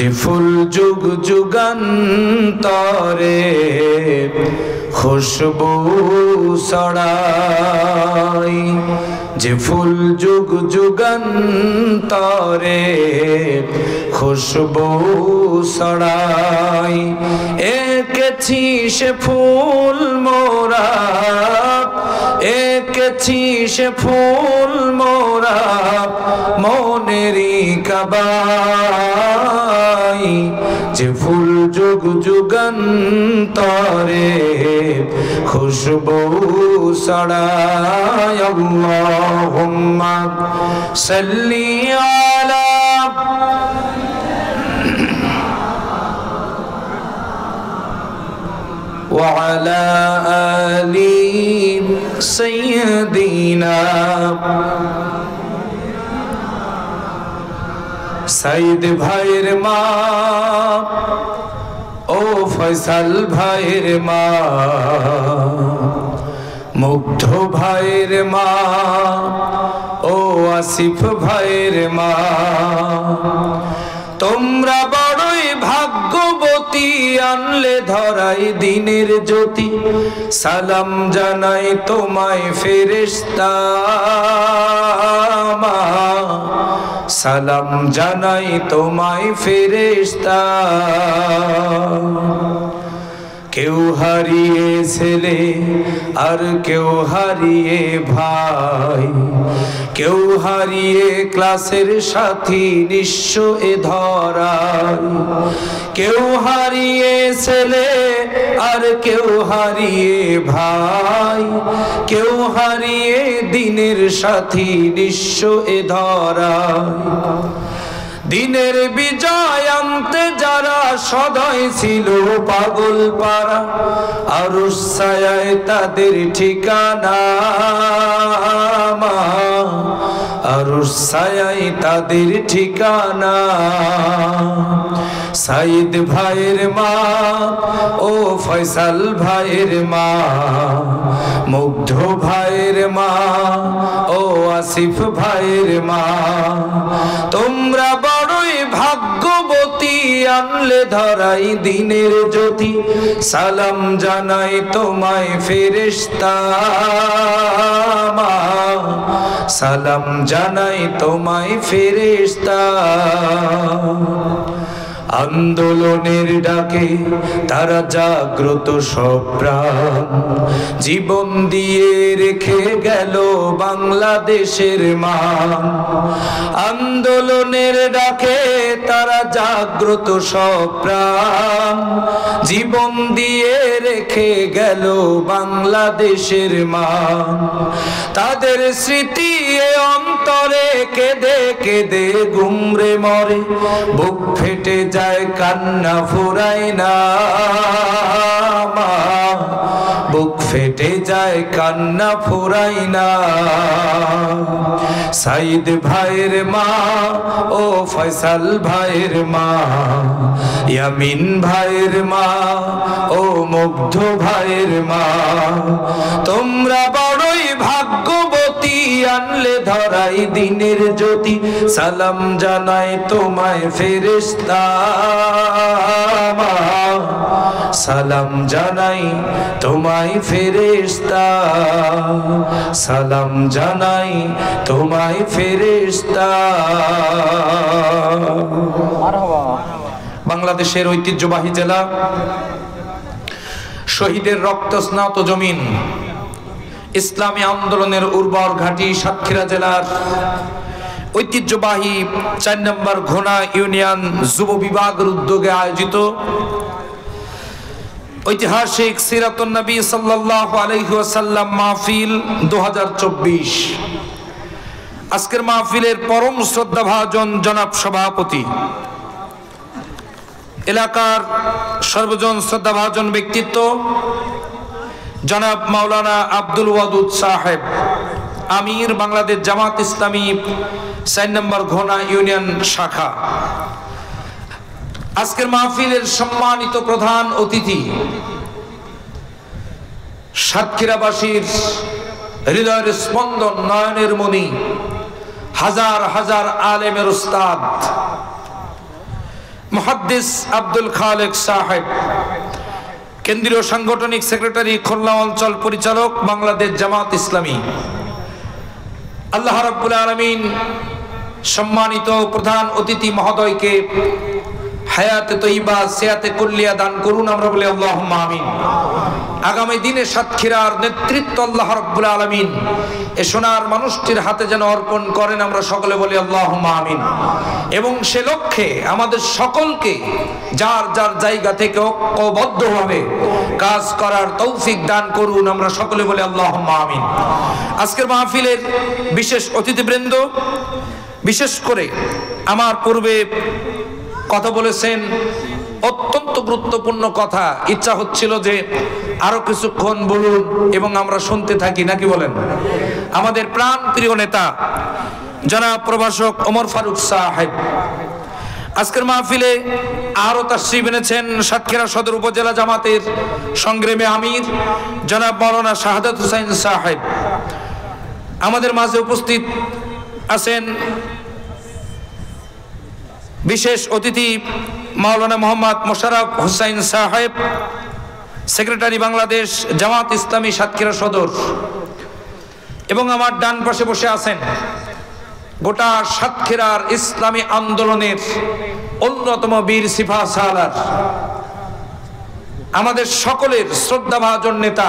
যে ফুল যুগ যুগান্তরে খুশবু ছড়ায়, যে ফুল যুগ যুগান্তরে খুশবু ছড়ায়, এঁকেছি সে ফুল মোরা, এঁকেছি সে ফুল মোরা মনেরই কাবায়, যে ফুল যুগ যুগান্তরে খুশবু ছড়ায়। আল্লাহুম্মা সাল্লি আলা ওয়া আলা আলি সাইয়্যিদিনা সাইদ ভাইয়ের মা ও ফয়সাল ভাইয়ের মা, মুগ্ধ ভাইয়ের মা ও আসিফ ভাইয়ের মা, তোমরা বড়ই ভাগ্যবতী, আনলে ধরাই দিনের জ্যোতি। সালাম জানাই তোমায় ফেরেশতা মা, সালাম জানাই তোমায় ফেরেশতা। কেউ হারিয়ে ছেলে আর কেউ হারিয়ে ভাই, কেউ হারিয়ে ক্লাসের সাথী নিঃস্ব এ ধরায়, কেউ হারিয়ে ছেলে আর কেউ হারিয়ে ভাই, কেউ হারিয়ে দিনের সাথী নিঃস্ব এ ধরায়। দিনের বিজয় আনতে যারা সদয় ছিল পাগল পারা, আরশ ছায়ায় তাদের ঠিকানা মা, আরশ ছায়ায় তাদের ঠিকানা। সাইদ ভাইয়ের মা ও ফয়সাল ভাইয়ের মা, মুগ্ধ ভাইয়ের মা ও আসিফ ভাইয়ের মা, তোমরা বড়ই ভাগ্যবতী, আনলে ধরাই দিনের জ্যোতি। সালাম জানাই তোমায় ফেরেশতা মা, সালাম জানাই তোমায় ফেরেশতা। আন্দোলনের ডাকে তারা জাগ্রত সব প্রাণ, জীবন দিয়ে রেখে গেল বাংলাদেশের মান। আন্দোলনের ডাকে তারা জাগ্রত সব প্রাণ, জীবন দিয়ে রেখে গেল বাংলাদেশের মান। তাদের স্মৃতি অন্তরে কেঁদে কেঁদে গুমরে মরে, বুক ফেটে যায় কান্না ফুরায় না মা, বুক ফেটে যায় কান্না ফুরায় না। সাইদ ভাইয়ের মা ও ফয়সাল ভাইয়ের মা, ইয়ামিন ভাইয়ের মা ও মুগ্ধ ভাইয়ের মা, তোমরা বড়ই ভাগ্যবতী, আনলে ধরাই দিনের জ্যোতি। সালাম জানাই তোমায় ফেরেশতা মা, সালাম জানাই তোমায় ফেরেশতা, সালাম জানাই তোমায় ফেরেশতা। বাংলাদেশের ঐতিহ্যবাহী জেলা, শহীদের রক্ত স্নাত জমিন, ইসলামী আন্দোলনের উর্বর ঘাঁটি সাতক্ষীরা জেলার ঐতিহ্যবাহী ৪ নম্বর ঘোনা ইউনিয়ন যুব বিভাগের উদ্যোগে আয়োজিত ঐতিহাসিক সিরাতুন নবী সাল্লাল্লাহু আলাইহি ওয়াসাল্লাম মাহফিল ২০২৪। আজকের মাহফিলের পরম শ্রদ্ধাভাজন জনাব সভাপতি, এলাকার সর্বজন শ্রদ্ধাভাজন ব্যক্তিত্ব জনাব মাওলানা আব্দুল ওয়াদুদ সাহেব, আমির বাংলাদেশ জামাত ইসলামী ৪ নম্বর ঘোনা ইউনিয়ন শাখা। আজকের মাহফিলের সম্মানিত প্রধান অতিথি, সাতক্ষীরাবাসীর হৃদয়ের স্পন্দন, নয়নের মণি, হাজার হাজার আলেমের উস্তাদ মুহাদ্দিস আব্দুল খালেক সাহেব, কেন্দ্রীয় সাংগঠনিক সেক্রেটারি, খুলনা অঞ্চল পরিচালক, বাংলাদেশ জামাত ইসলামী। আল্লাহ রাব্বুল আলামিন সম্মানিত প্রধান অতিথি মহোদয়কে হায়াতে তৈবা, সিয়াতে কুল্লিয়া দান করুন, আমরা বলি আল্লাহুম্মা আমিন। আগামী দিনে সাতক্ষীরার নেতৃত্ব আল্লাহ রাব্বুল আলামিন এ সোনার মানুষটির হাতে যেন অর্পণ করেন, আমরা সকলে বলি আল্লাহুম্মা আমিন। এবং সে লক্ষ্যে আমাদের সকলকে যার যার জায়গা থেকে ঐক্যবদ্ধভাবে কাজ করার তৌফিক দান করুন, আমরা সকলে বলি আল্লাহুম্মা আমিন। আজকের মাহফিলের বিশেষ অতিথিবৃন্দ, বিশেষ করে আমার পূর্বে কথা বলেছেন, অত্যন্ত গুরুত্বপূর্ণ কথা। ইচ্ছা হচ্ছিল যে আরো কিছুক্ষণ বলুন এবং আমরা শুনতে থাকি, নাকি বলেন? আমাদের প্রাণ প্রিয় নেতা জনাব প্রভাষক ওমর ফারুক সাহেব আজকের মাহফিলে আরো তাশরীফ এনেছেন সাতক্ষীরা সদর উপজেলা জামাতের সংগ্রামী আমির জনাব মাওলানা শাহাদাত হোসেন সাহেব। আমাদের মাঝে উপস্থিত আছেন বিশেষ অতিথি মাওলানা মোহাম্মদ মোশাররফ হোসেন সাহেব, সেক্রেটারি বাংলাদেশ জামাত ইসলামী সাতক্ষীরা সদর। এবং আমার ডান পাশে বসে আছেন গোটা সাতক্ষীরার ইসলামী আন্দোলনের অন্যতম বীর সিপাহ সালার, আমাদের সকলের শ্রদ্ধাভাজন নেতা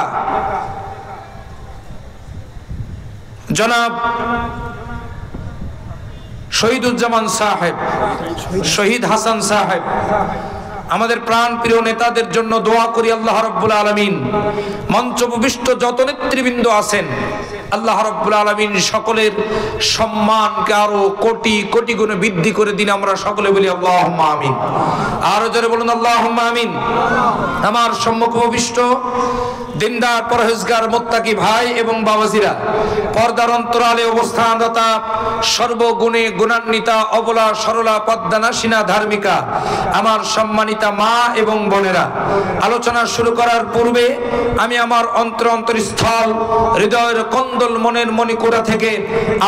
জনাব শহীদুজ্জামান সাহেব, শহীদ হাসান সাহেব। আমাদের প্রাণ প্রিয় নেতাদের জন্য দোয়া করি আল্লাহ রাব্বুল আলামিন মঞ্চ উপবিষ্ট যত নেতৃবৃন্দ আছেন আল্লাহ রাব্বুল আলামিন সকলের সম্মানকে আরো কোটি কোটি গুণে বৃদ্ধি করে দিন, আমরা সকলে বলি আল্লাহুম্মা আমিন। আরো জোরে বলুন আল্লাহুম্মা আমিন। আমার সম্মুখ উপবিষ্ট দিনদার পরহেজগার মুত্তাকি ভাই এবং বাবাজিরা, পর্দার অন্তরালে অবস্থানরত সর্বগুণে গুণান্বিতা অবলা সরলা পদ্মানাসিনা ধার্মিকা আমার সম্মানিতা মা এবং বোনেরা, আলোচনা শুরু করার পূর্বে আমি আমার অন্তরস্থল হৃদয়ের কন্দল মনের মণিকোড়া থেকে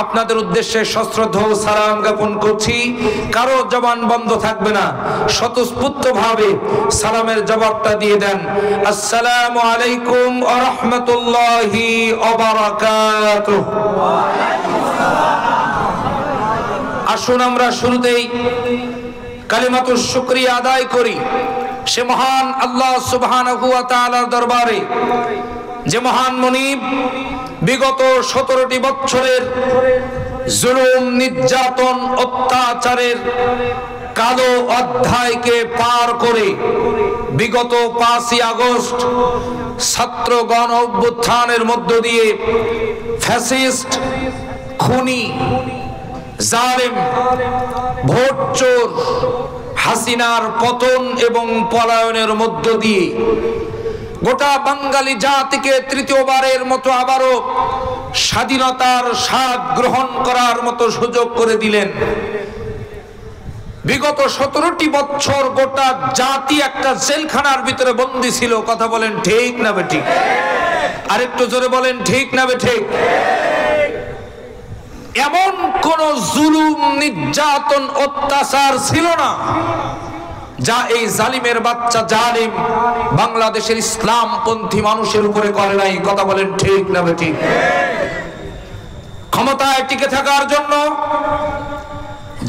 আপনাদের উদ্দেশ্যে সশ্রদ্ধ সালাম জ্ঞাপন করছি। কারো জবান বন্ধ থাকবে না, স্বতঃস্ফূর্তভাবে সালামের জবাবটা দিয়ে দেন। আসসালামু আলাইকুম ওয়া রাহমাতুল্লাহি ওয়া বারাকাতুহু। আসুন আমরা শুরুতেই কালিমাতুশ শুকরিয়া আদায় করি সে মহান আল্লাহ সুবহানাহু ওয়া তাআলার দরবারে, যে মহান মুনিব বিগত 17টি বছরের জুলুম, নির্যাতন, অত্যাচারের কালো অধ্যায়কে পার করে বিগত 5ই আগস্ট ছাত্র গণ অভ্যুত্থানের মধ্য দিয়ে ফ্যাসিস্ট, খুনি, জালেম, ভোটচোর হাসিনার পতন এবং পলায়নের মধ্য দিয়ে গোটা বাঙালি জাতিকে তৃতীয়বারের মতো আবারও স্বাধীনতার স্বাদ গ্রহণ করার মতো সুযোগ করে দিলেন। বিগত 17টি বছর গোটা জাতি একটা জেলখানার ভিতরে বন্দী ছিল। কথা বলেন ঠিক না বেঠিক? আরেকটু জোরে বলেন ঠিক না বেঠিক? এমন কোন জুলুম, নির্যাতন, অত্যাচার ছিল না যা এই জালিমের বাচ্চা জালিম বাংলাদেশের ইসলামপন্থী মানুষের উপরে করে নাই। কথা বলেন ঠিক না বেঠিক? ক্ষমতায় টিকে থাকার জন্য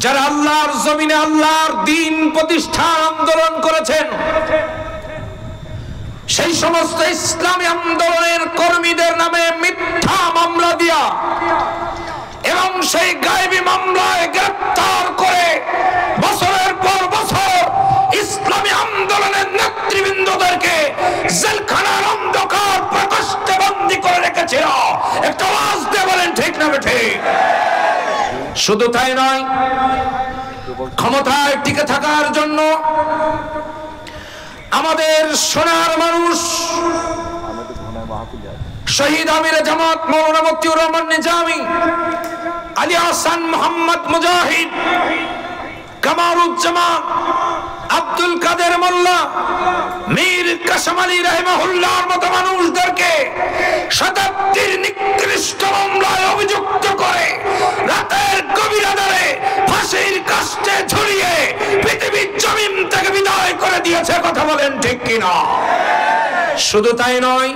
যারা আল্লাহর জমিনে আল্লাহর দ্বীন প্রতিষ্ঠার আন্দোলন করেছেন, সেই সমস্ত ইসলামী আন্দোলনের কর্মীদের নামে মিথ্যা মামলা দিয়া এবং সেই গায়েবী মামলায় গ্রেফতার করে বছরের পর বছর ইসলামী আন্দোলনের নেতৃবৃন্দদেরকে জেলখানার অন্ধকার প্রকোষ্ঠে বন্দী করে রেখেছিল। একটা আওয়াজ দিয়ে বলেন ঠিক না বেঠিক? শুধু তাই নয়, ক্ষমতায় টিকে থাকার জন্য আমাদের সোনার মানুষ শহীদ আমিরে জামাত মাওলানা মুফতিউর রহমান নিজামী, আলী হাসান মোহাম্মদ মুজাহিদ, কামারুজ্জামান, আব্দুল কাদের রাহিমাহুল্লাহ, মীর কাসেম আলী রাহিমাহুল্লাহর মতো মানুষদেরকে শতাব্দীর নিকৃষ্ট মামলায় অভিযুক্ত করে রাতের গভীর আঁধারে ফাঁসির কাস্টে ঝুলিয়ে পৃথিবীর জমিন থেকে বিদায় করে দিয়েছে। কথা বলেন ঠিক কিনা? শুধু তাই নয়,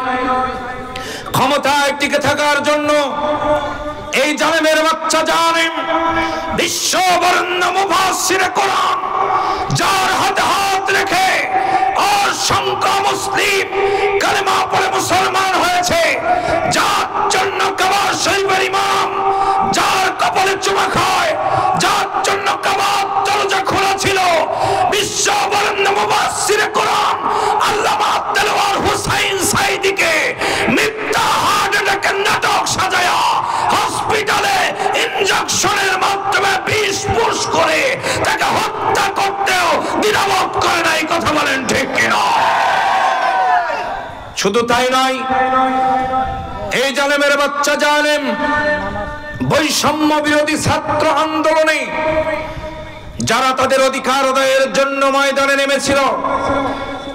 ক্ষমতায় টিকে থাকার জন্য এই জালেমের বাচ্চা জালেম বিশ্ব বরেণ্য মুফাসসিরে কোরআন, যার হাতে হাত রেখে অসংখ্য মুসলিম কালেমা পড়ে মুসলমান হয়েছে, যার জন্য কাবা শরীফের ইমাম যার কপালে চুমা খায়, যার জন্য কাবার দরজা খোলা ছিল, বিশ্ব বরেণ্য মুফাসসিরে কোরআন আল্লামা দেলওয়ার হোসাইন সাঈদীকে মিথ্যা হার্ট অ্যাটাকের নাটক সাজায়া হসপিটালে ইনজেকশনের মাধ্যমে বিষ পুশ করে তাকে হত্যা করতেও দ্বিধাবোধ করে নাই। কথা বলেন ঠিক কিনা? শুধু তাই নয়, এই জালেমের বাচ্চা জালেম বৈষম্য বিরোধী ছাত্র আন্দোলনে যারা তাদের অধিকার আদায়ের জন্য ময়দানে নেমেছিল,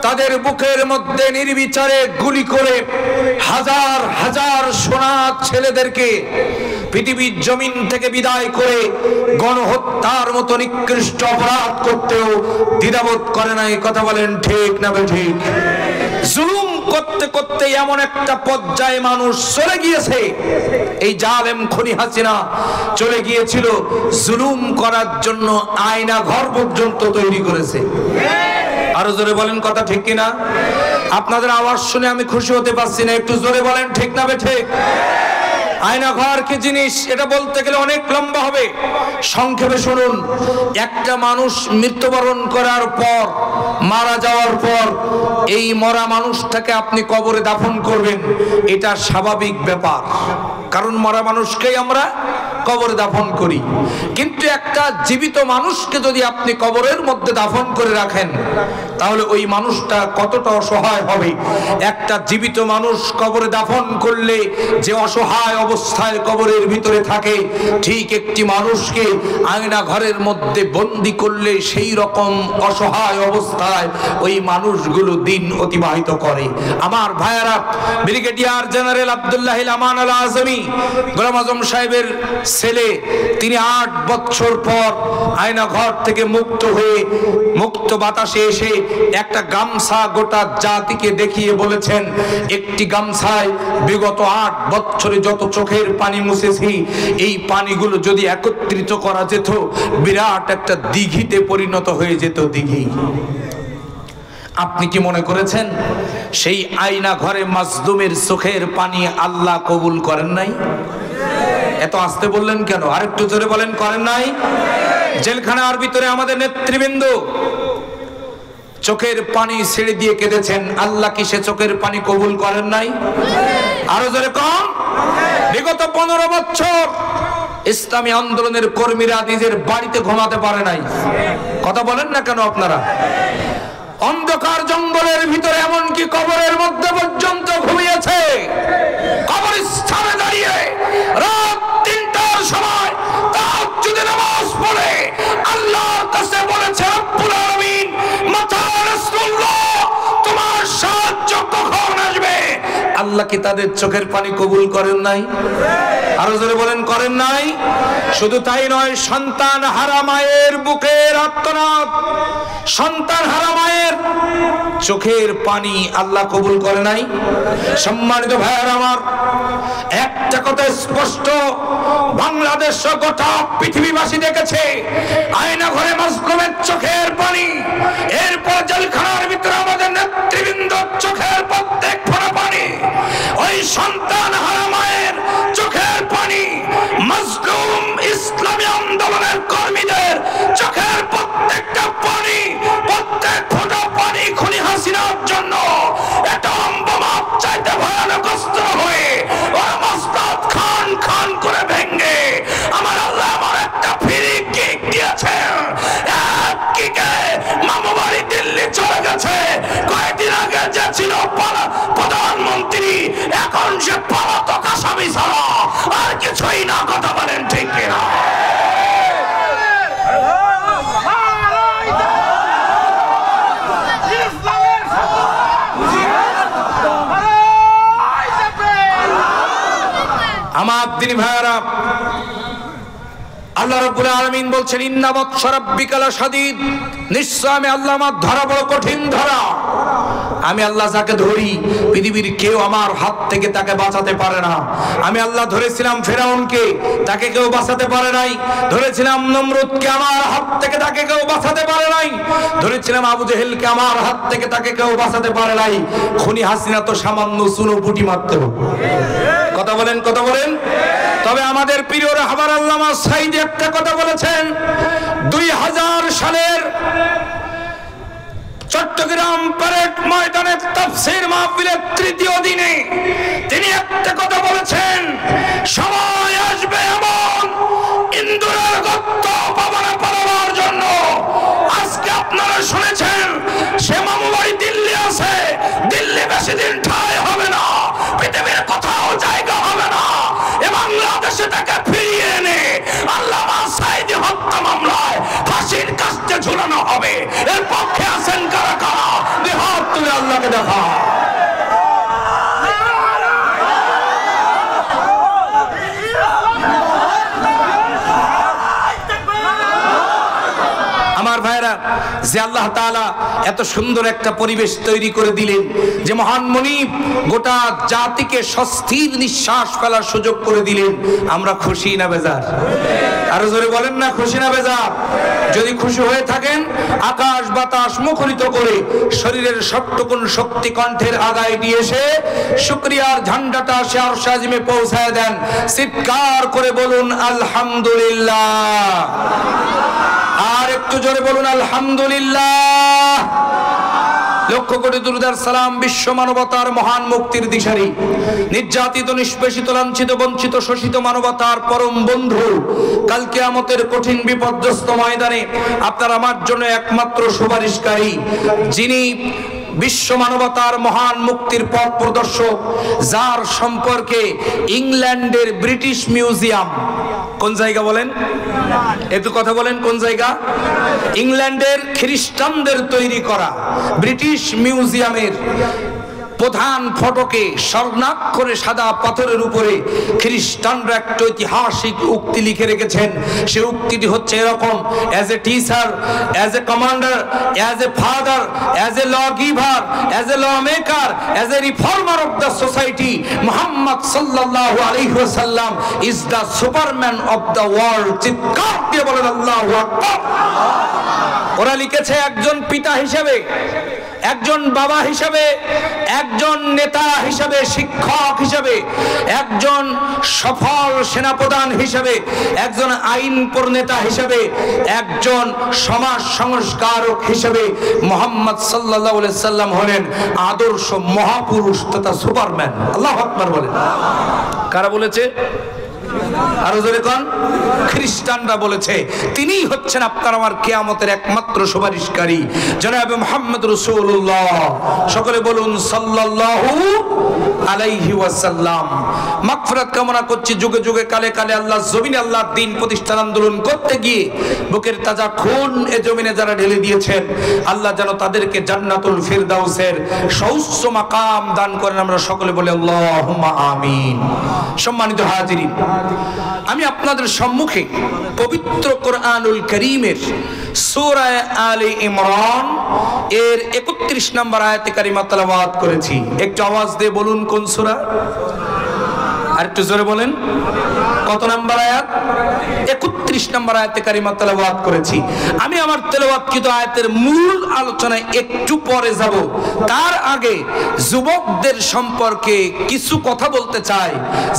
তাদের বুকের মধ্যে নির্বিচারে গুলি করে হাজার হাজার সোনা ছেলেদেরকে পৃথিবীর জমিন থেকে বিদায় করে গণহত্যার মতো নিকৃষ্ট অপরাধ করতেও দ্বিধাবোধ করে নাই। কথা বলেন ঠিক না ঠিক? জুলুম করতে করতে এমন একটা পর্যায়ে মানুষ চলে গিয়েছে, এই জালেম খুনি হাসিনা চলে গিয়েছিল জুলুম করার জন্য আয়না ঘর পর্যন্ত তৈরি করেছে। আরো জোরে বলেন কথা ঠিক কিনা? আপনাদের আওয়াজ শুনে আমি খুশি হতে পারছি না, একটু জোরে বলেন ঠিক না ঠিক? আয়না ঘর কি জিনিস এটা বলতে গেলে অনেক লম্বা হবে, সংক্ষেপে শুনুন। একটা মানুষ মৃত্যুবরণ করার পর, মারা যাওয়ার পর এই মরা মানুষটাকে আপনি কবরে দাফন করবেন, এটা স্বাভাবিক ব্যাপার, কারণ মরা মানুষকেই আমরা কবরে দাফন করি। কিন্তু একটা জীবিত মানুষকে যদি আপনি কবরের মধ্যে দাফন করে রাখেন, তাহলে ওই মানুষটা কতটা অসহায় হবে। একটা জীবিত মানুষ কবরে দাফন করলে যে অসহায় অবস্থায় কবরের ভিতরে থাকে, ঠিক একটি মানুষকে আয়না ঘরের মধ্যে বন্দি করলে সেই রকম অসহায় অবস্থায় ওই মানুষগুলো দিন অতিবাহিত করে। আমার ভাইয়ারা, ব্রিগেডিয়ার জেনারেল আব্দুল্লাহ আমান আল আজমি গোলাম আজম সাহেবের ছেলে, তিনি 8 বছর পর আয়না ঘর থেকে মুক্ত হয়ে মুক্ত বাতাসে এসে একটা গামছা গোটা জাতিকে দেখিয়ে বলেছেন, একটি গামছায় বিগত 8 বছরে যত চোখের পানি মুছেছি, এই পানিগুলো যদি একত্রিত করা যেত বিরাট একটা দিঘিতে পরিণত হয়ে যেত। দিঘি। আপনি কি মনে করেছেন সেই আয়না ঘরে মাজলুমের চোখের পানি আল্লাহ কবুল করেন নাই? এত আস্তে বললেন কেন? আরেকটু জোরে বলেন, করেন নাই? জেলখানার ভিতরে আমাদের নেতৃবৃন্দ চোখের পানি ছেড়ে দিয়ে কেঁদেছেন, আল্লাহ কি সে চোখের পানি কবুল করেন নাই? আরো জোরে কম। বিগত 15 বছর ইসলামী আন্দোলনের কর্মীরা নিজের বাড়িতে ঘুমাতে পারে নাই। কথা বলেন না কেন আপনারা? অন্ধকার জঙ্গলের ভিতরে এমনকি কবরের মধ্যে পর্যন্ত ঘুমিয়েছে। কবরস্থানে দাঁড়িয়ে রাত 3টার সময় তাহাজ্জুদের নামাজ পড়ে আল্লাহর কাছে বলেছে, রব্বুল আলামিন, মাতা রাসূলুল্লাহ, তোমার সাহায্য কখন আসবে? আল্লাহ কি তাদের চোখের পানি কবুল করেন নাই? আরো জোরে বলেন, করেন নাই? শুধু তাই নয়, সন্তান হারা মায়ের বুকের আর্তনাদ, সন্তান হারা মায়ের চোখের পানি আল্লাহ কবুল করে নাই। সম্মানিত ভাইয়ার আমার, একটা কথা স্পষ্ট, বাংলাদেশ গোটা পৃথিবীবাসী দেখেছে আয়না ঘরে মাজলুমের চোখের পানি, এরপর জেলখানার ভিতরে আমাদের নেতৃবৃন্দ চোখের প্রত্যেক ফোঁটা পানি, ওই সন্তান হারা মায়ের চোখের পানি, মাজলুম ইসলামী আন্দোলনের কর্মীদের চোখের প্রত্যেকটা পানি, প্রত্যেক ফোঁটা পানি খুনি হাসিনার জন্য এটা বোমা চাইতে ভয়ানক অস্ত্র হয়ে ওরা মস্তক খান খান করে ভেঙে আমার আল্লাহ আমার একটা ফ্রি কিক দিয়েছেন। এক কিকে মামু বাড়ি দিল্লি চলে গেছে। কয়েকদিন আগে যে ছিল প্রধানমন্ত্রী, এখন সে পলাতক আসামি ছাড়া আর কিছুই না। কথা বলেন ঠিক কিনা? দিনী ভাইরা, আল্লাহ রাব্বুল আলামিন বলছেন ইন্না বাতশা রাব্বিকা লাশাদীদ, নিশ্চয় আমি আল্লাহ আমার ধরা বড় কঠিন ধরা। আমি আল্লাহ যাকে ধরি পৃথিবীর কেউ আমার হাত থেকে তাকে বাঁচাতে পারে না। আমি আল্লাহ ধরেছিলাম ফেরাউনকে, তাকে কেউ বাঁচাতে পারে নাই। ধরেছিলাম নমরুদকে, আমার হাত থেকে তাকে কেউ বাঁচাতে পারে নাই। ধরেছিলাম আবু জেহেলকে, আমার হাত থেকে তাকে কেউ বাঁচাতে পারে নাই। খুনি হাসিনা তো সামান্য চুনো পুটি মারতে হবে। কথা বলেন, কথা বলেন। তবে আমাদের প্রিয় রাহবার আল্লামা সাঈদী একটা কথা বলেছেন, 2000 সালের চট্টগ্রাম প্যারেড ময়দানে তাফসীর মাহফিলের তৃতীয় দিনে তিনি একটা কথা বলেছেন, সময় আসবে এমন ইন্দুরের গর্ত পাবনা পালাবার জন্য। আজকে আপনারা শুনেছেন সে মামুবাড়ি দিল্লি আছে, দিল্লি বেশি দিন ঠাঁই হবে না, পৃথিবীর কোথাও জায়গা হবে না। এ বাংলাদেশে তাকে ফিরিয়ে এনে আল্লামা সাঈদী হত্যা মামলায় ফাঁসির কাস্টে ঝুলানো হবে। এর পক্ষে আছেন কারা কারা? হাত তুলে আল্লাহকে দেখা। আমার ভাইরা, যে আল্লাহ তাআলা এত সুন্দর একটা পরিবেশ তৈরি করে দিলেন, যে মহান মুনিব গোটা জাতিকে স্বস্তির নিঃশ্বাস ফেলার সুযোগ করে দিলেন, আমরা খুশি না বেজার? আরো জোরে বলেন না, খুশি না বেজার? যদি খুশি হয়ে থাকেন, আকাশ বাতাস মুখরিত করে শরীরের সবটুকুন শক্তি কণ্ঠের আগায় দিয়ে এসে শুকরিয়ার ঝান্ডাটা সে আরশ আজিমে পৌঁছায় দেন। চিৎকার করে বলুন আলহামদুলিল্লাহ। আর একটু জোরে বলুন আলহামদুলিল্লাহ। লক্ষ কোটি দুরূদ আর সালাম বিশ্ব মানবতার মহান মুক্তির দিশারি, নির্যাতিত নিষ্পেষিত লাঞ্ছিত বঞ্চিত শোষিত মানবতার পরম বন্ধু, কাল কিয়ামতের কঠিন বিপর্যস্ত ময়দানে আপনার আমার জন্য একমাত্র সুপারিশকারী, যিনি বিশ্ব মানবতার মহান মুক্তির পথ প্রদর্শক, যার সম্পর্কে ইংল্যান্ডের ব্রিটিশ মিউজিয়াম, কোন জায়গা বলেন? একটু কথা বলেন, কোন জায়গা? ইংল্যান্ডের খ্রিস্টানদের তৈরি করা ব্রিটিশ মিউজিয়ামের প্রধান ফটকে স্বর্ণাক্ষরে সাদা পাথরের উপরে খ্রিস্টানরা একটা ঐতিহাসিক উক্তি লিখে রেখেছেন। সেই উক্তিটি হচ্ছে এরকম: as a teacher, as a commander, as a father, as a law giver, as a law maker, as a reformer of the society, Muhammad সাল্লাল্লাহু আলাইহি ওয়াসাল্লাম is the superman of the world. চিৎকার দিয়ে বলেন আল্লাহু আকবার। ওরা লিখেছে একজন পিতা হিসেবে, একজন বাবা হিসেবে, একজন নেতা হিসেবে, শিক্ষক হিসেবে, একজন সফল সেনাপ্রধান হিসেবে, একজন আইন প্রণেতা হিসেবে, একজন সমাজ সংস্কারক হিসেবে মুহাম্মদ সাল্লাল্লাহু আলাইহি সাল্লাম হলেন আদর্শ মহাপুরুষ তথা সুপারম্যান। আল্লাহু আকবার বলেন। কারা বলেছে? আরো জোরে কোন? খ্রিস্টানরা বলেছে। তিনিই হচ্ছেন আপনার আমার কিয়ামতের একমাত্র সুপারিশকারী, জনাবে মুহাম্মদ রাসূলুল্লাহ। সকলে বলুন সাল্লাল্লাহু আলাইহি ওয়াসাল্লাম। মাগফিরাত কামনা করছি যুগে যুগে কালে কালে আল্লাহর জমিনে আল্লাহর দ্বীন প্রতিষ্ঠার আন্দোলন করতে গিয়ে বুকের তাজা খুন এ জমিনে যারা ঢেলে দিয়েছেন, আল্লাহ যেন তাদেরকে জান্নাতুল ফিরদাউসের সউচ্চ মাকাম দান করেন। আমরা সকলে বলি আল্লাহুম্মা আমিন। সম্মানিত হাজিরিন, আমি আপনাদের সম্মুখে পবিত্র কোরআনুল কারীমের সূরা আলে ইমরান এর 31 নম্বর আয়াতে কারিমা তেলাওয়াত করেছি। একটু আওয়াজ দিয়ে বলুন কোন সূরা? আর একটু জোরে বলেন কত নম্বর আয়াত? 31 নম্বর আয়াতে কারিমা তেলাওয়াত করেছি। আমি আমার তেলাওয়াতকৃত আয়াতের মূল আলোচনায় একটু পরে যাব। তার আগে যুবকদের সম্পর্কে কিছু কথা বলতে চাই।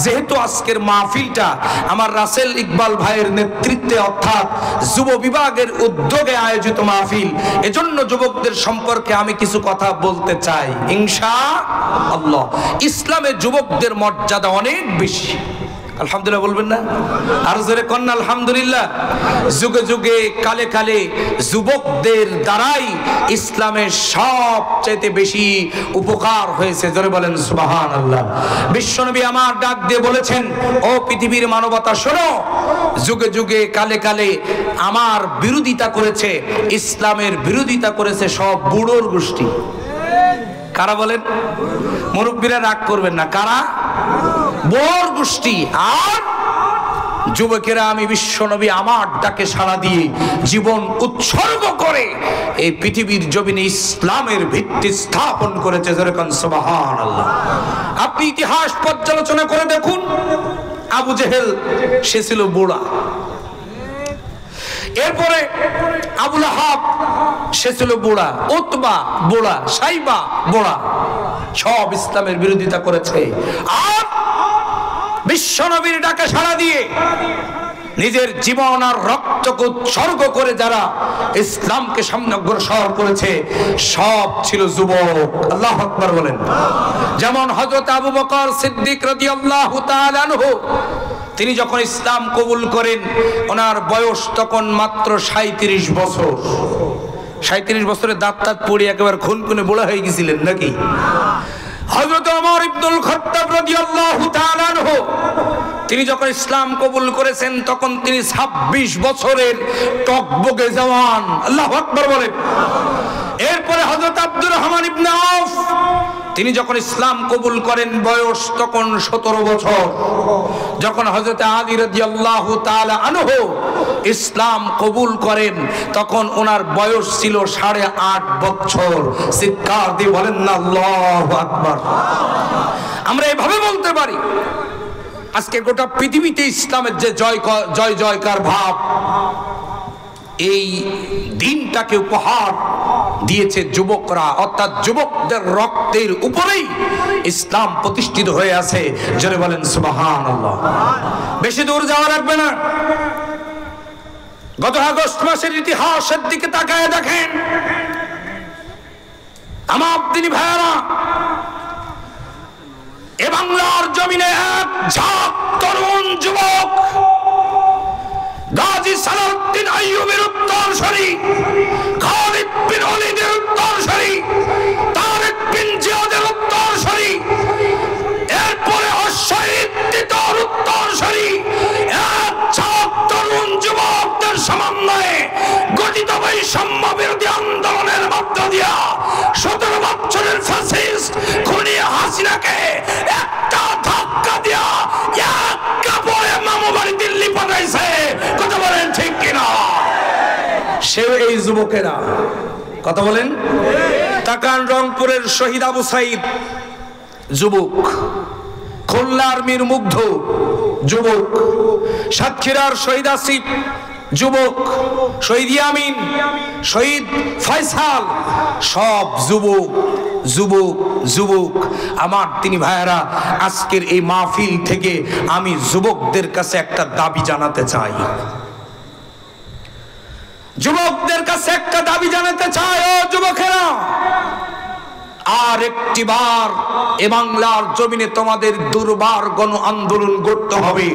যেহেতু আজকের মাহফিলটা আমার রাসেল ইকবাল ভাইয়ের নেতৃত্বে অর্থাৎ যুব বিভাগের উদ্যোগে আয়োজিত মাহফিল, এজন্য যুবকদের সম্পর্কে আমি কিছু কথা বলতে চাই ইনশাআল্লাহ। ইসলামে যুবকদের মর্যাদা অনেক বেশি। আলহামদুলিল্লাহ বলবেন না? আর জোরে কন্যা আলহামদুলিল্লাহ। যুগে যুগে কালে কালে যুবকদের দ্বারাই ইসলামের সবচাইতে বেশি উপকার হয়েছে। জোরে বলেন সুবহানাল্লাহ। বিশ্বনবী আমার ডাক দিয়ে বলেছেন, ও পৃথিবীর মানবতা শোনো, যুগে যুগে কালে কালে আমার বিরোধিতা করেছে, ইসলামের বিরোধিতা করেছে সব বুড়োর গোষ্ঠী। কারা বলেন? মুরব্বীরা রাগ করবেন না, কারা? বোর গোষ্ঠী। আর যুবকেরা, আমি বিশ্বনবী আমার ডাকে সাড়া দিয়ে জীবন উৎসর্গ করে এই পৃথিবীর জমিনে ইসলামের ভিত্তি স্থাপন করেছে। যেরকম সুবহানাল্লাহ। আপনি ইতিহাস পর্যালোচনা করে দেখুন, আবু জেহেল সে ছিল বুড়া, এরপরে আবু লাহাব সে ছিল বুড়া, উতবা বুড়া, সাইবা বুড়া, সব ইসলামের বিরোধিতা করেছে। আর বিশ্বনবীর ডাকে সাড়া দিয়ে নিজের জীবন আর রক্তকে উৎসর্গ করে যারা ইসলামকে সামনে অগ্রসর করেছে সব ছিল যুবক। আল্লাহু আকবার বলেন। যেমন হযরত আবু বকর সিদ্দিক রাদিয়াল্লাহু তাআলা আনহু, তিনি যখন ইসলাম কবুল করেন ওনার বয়স তখন মাত্র 37 বছর। 37 বছরে দাঁত তাঁত পড়ে একেবারে খুনখুনে বুড়া হয়ে গেছিলেন নাকি? হযরত ওমর ইবনুল খাত্তাব রাদিয়াল্লাহু তাআলা আনহু, তিনি যখন ইসলাম কবুল করেছেন তখন তিনি 26 বছরের টকবগে জওয়ান। আল্লাহু আকবার বলেন। এরপরে হযরত আব্দুর রহমান ইবনে আউফ, তিনি যখন ইসলাম কবুল করেন বয়স তখন 17 বছর। যখন হযরত আলী রাদিয়াল্লাহু তাআলা আনহু ইসলাম কবুল করেন তখন ওনার বয়স ছিল 8.5 বছর। চিৎকার দিয়ে বলেন না আল্লাহু আকবার। আমরা এভাবে বলতে পারি আজকে গোটা পৃথিবীতে ইসলামের যে জয় জয়কার ভাব, এই দিনটাকে উপহার দিয়েছে যুবকরা, অর্থাৎ যুবকদের রক্তের উপরেই ইসলাম প্রতিষ্ঠিত হয়ে আছে। জোরে বলেন সুবহানাল্লাহ। বেশি দূর যাওয়া লাগবে না, গত আগস্ট মাসের ইতিহাসের দিকে তাকায় দেখেন আমার দিনী ভাইয়েরা, এ বাংলার জমিনে এক ঝাঁক তরুণ যুবক গাজী সালাউদ্দিন আইয়ুবের উত্তরসূরি, খালিদ বিন ওয়ালিদের উত্তরসূরি, তারেক বিন জিয়াদের উত্তরসূরি, এরপরে অশ্বহিদ তিতর উত্তরসূরি, এক ঝাঁক তরুণ যুবকদের সমন্বয়ে গঠিত বৈষম্য বিরোধী আন্দোলনের মধ্য দিয়া 17 বছরের ফ্যাসিস্ট খুনি হাসিনাকে একটা ধাক্কা দিয়া এক কাপড়ে মামু বাড়ি দিল্লি পাঠাইছে। কথা বলেন ঠিক কিনা? সেও এই যুবকেরা। কথা বলেন। তাকান রংপুরের শহীদ আবু সাইদ যুবক, খুলনার মীর মুগ্ধ যুবক, সাতক্ষীরার শহীদ আসিফ যুবক, শহীদ ইয়ামিন, শহীদ ফয়সাল, সব যুবক যুবক যুবক। আমার তিনি ভাইয়েরা, আজকের এই মাহফিল থেকে আমি যুবকদের কাছে একটা দাবি জানাতে চাই, যুবকদের কাছে একটা দাবি জানাতে চাই। ও যুবকেরা, আর একটিবার এ বাংলার জমিনে তোমাদের দুর্বার গণ আন্দোলন করতে হবে,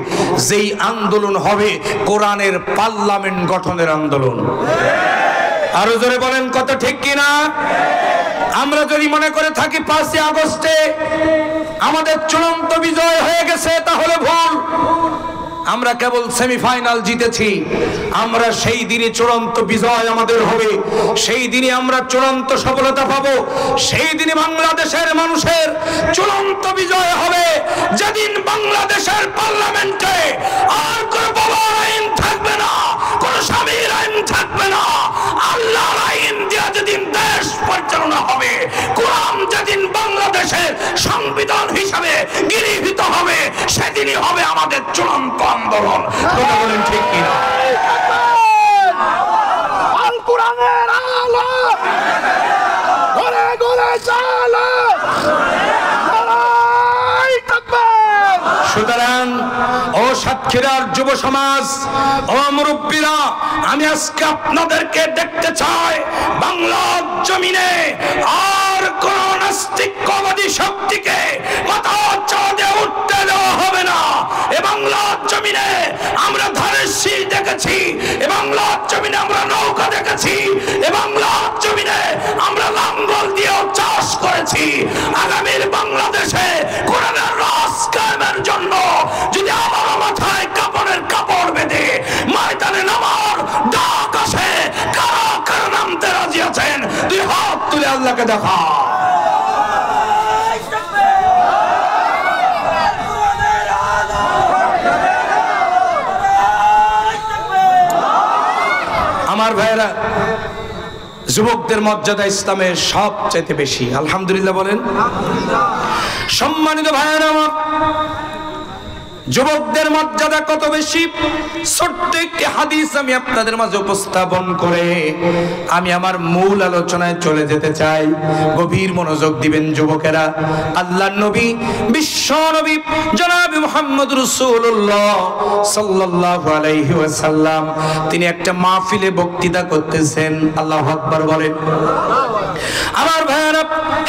যেই আন্দোলন হবে কোরআনের পার্লামেন্ট গঠনের আন্দোলন। আরো জোরে বলেন কথা ঠিক কিনা? আমরা যদি মনে করে থাকি 5 আগস্টে আমাদের চূড়ান্ত বিজয় হয়ে গেছে তাহলে ভুল। আমরা কেবল সেমিফাইনাল জিতেছি, আমরা সেই দিনে চূড়ান্ত বিজয় আমাদের হবে, সেই দিনে আমরা চূড়ান্ত সফলতা পাবো, সেই দিনে বাংলাদেশের মানুষের চূড়ান্ত বিজয় হবে যেদিন বাংলাদেশের পার্লামেন্টে আর কোনো বাবার আইন থাকবে না, কোনো স্বামীর আইন থাকবে না, আল্লাহর আইন দিয়ে যেদিন দেশ পরিচালনা হবে, কোরআন যেদিন বাংলাদেশের সংবিধান হিসাবে গৃহীত হবে, সেদিনই হবে আমাদের চূড়ান্ত আন্দোলন। কথা বলেন ঠিক কিনা? আল কোরআনের আলো ঘরে ঘরে চলে। সুতরাং ও সাতক্ষীরার যুব সমাজ, ও মুরব্বীরা, আমি আজকে আপনাদেরকে দেখতে চাই বাংলার জমিনে আর কোন নাস্তিকবাদী শক্তিকে মাথা চাঁদে উঠতে দেওয়া হবে না। এ বাংলার জমিনে আমরা ধানের শীষ দেখেছি, এ বাংলার জমিনে আমরা নৌকা দেখেছি, এ বাংলার জমিনে আমরা লাঙ্গল দিয়েও চাষ করেছি। আগামীর বাংলাদেশে কোরআনের রাজ কায়েমের জন্য যদি আমার মাথায় কাপড়ের কাপড় বেঁধে ময়দানে নামার ডাক আসে, কারা কারা নামতে রাজি আছেন? দুই হাত তুলে আল্লাহকে দেখা। যুবকদের মর্যাদা ইসলামের সবচাইতে বেশি। আলহামদুলিল্লাহ বলেন। সম্মানিত ভাইয়েরা আমার, যুবকদের মর্যাদা কত বেশি, ছোট্ট একটি হাদিস আমি আপনাদের মাঝে উপস্থাপন করে আমি আমার মূল আলোচনায় চলে যেতে চাই। গভীর মনোযোগ দিবেন যুবকেরা। আল্লাহর নবী, বিশ্ব নবী জনাব মুহাম্মদ রাসূলুল্লাহ সাল্লাল্লাহু আলাইহি ওয়াসাল্লাম তিনি একটা মাহফিলে বক্তৃতা করতেছেন। আল্লাহু আকবার বলেন। আমার ভাইয়েরা,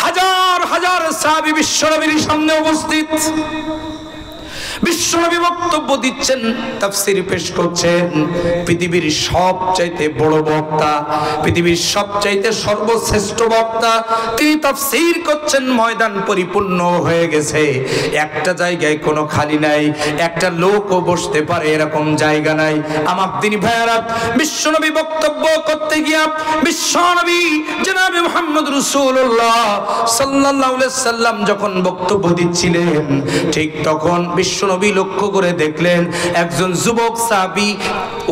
হাজার হাজার সাহাবী বিশ্ব নবীর সামনে উপস্থিত। বিশ্বনবী বক্তব্য দিচ্ছেন, তাফসীর পেশ করছেন। পৃথিবীর সবচাইতে বড় বক্তা, পৃথিবীর সবচাইতে সর্বশ্রেষ্ঠ বক্তা, তিনি তাফসীর করছেন। ময়দান পরিপূর্ণ হয়ে গেছে, একটা জায়গায় কোনো খালি নাই, একটা লোকও বসতে পারে এরকম জায়গা নাই। আমার দিনী ভাইয়েরা, বিশ্বনবী বক্তব্য করতে গিয়া বিশ্বনবী জনাবে মুহাম্মদ রাসূলুল্লাহ সাল্লাল্লাহু আলাইহি সাল্লাম যখন বক্তব্য দিচ্ছিলেন, ঠিক তখন বিশ্বনবী লক্ষ্য করে দেখলেন একজন যুবক সাহাবী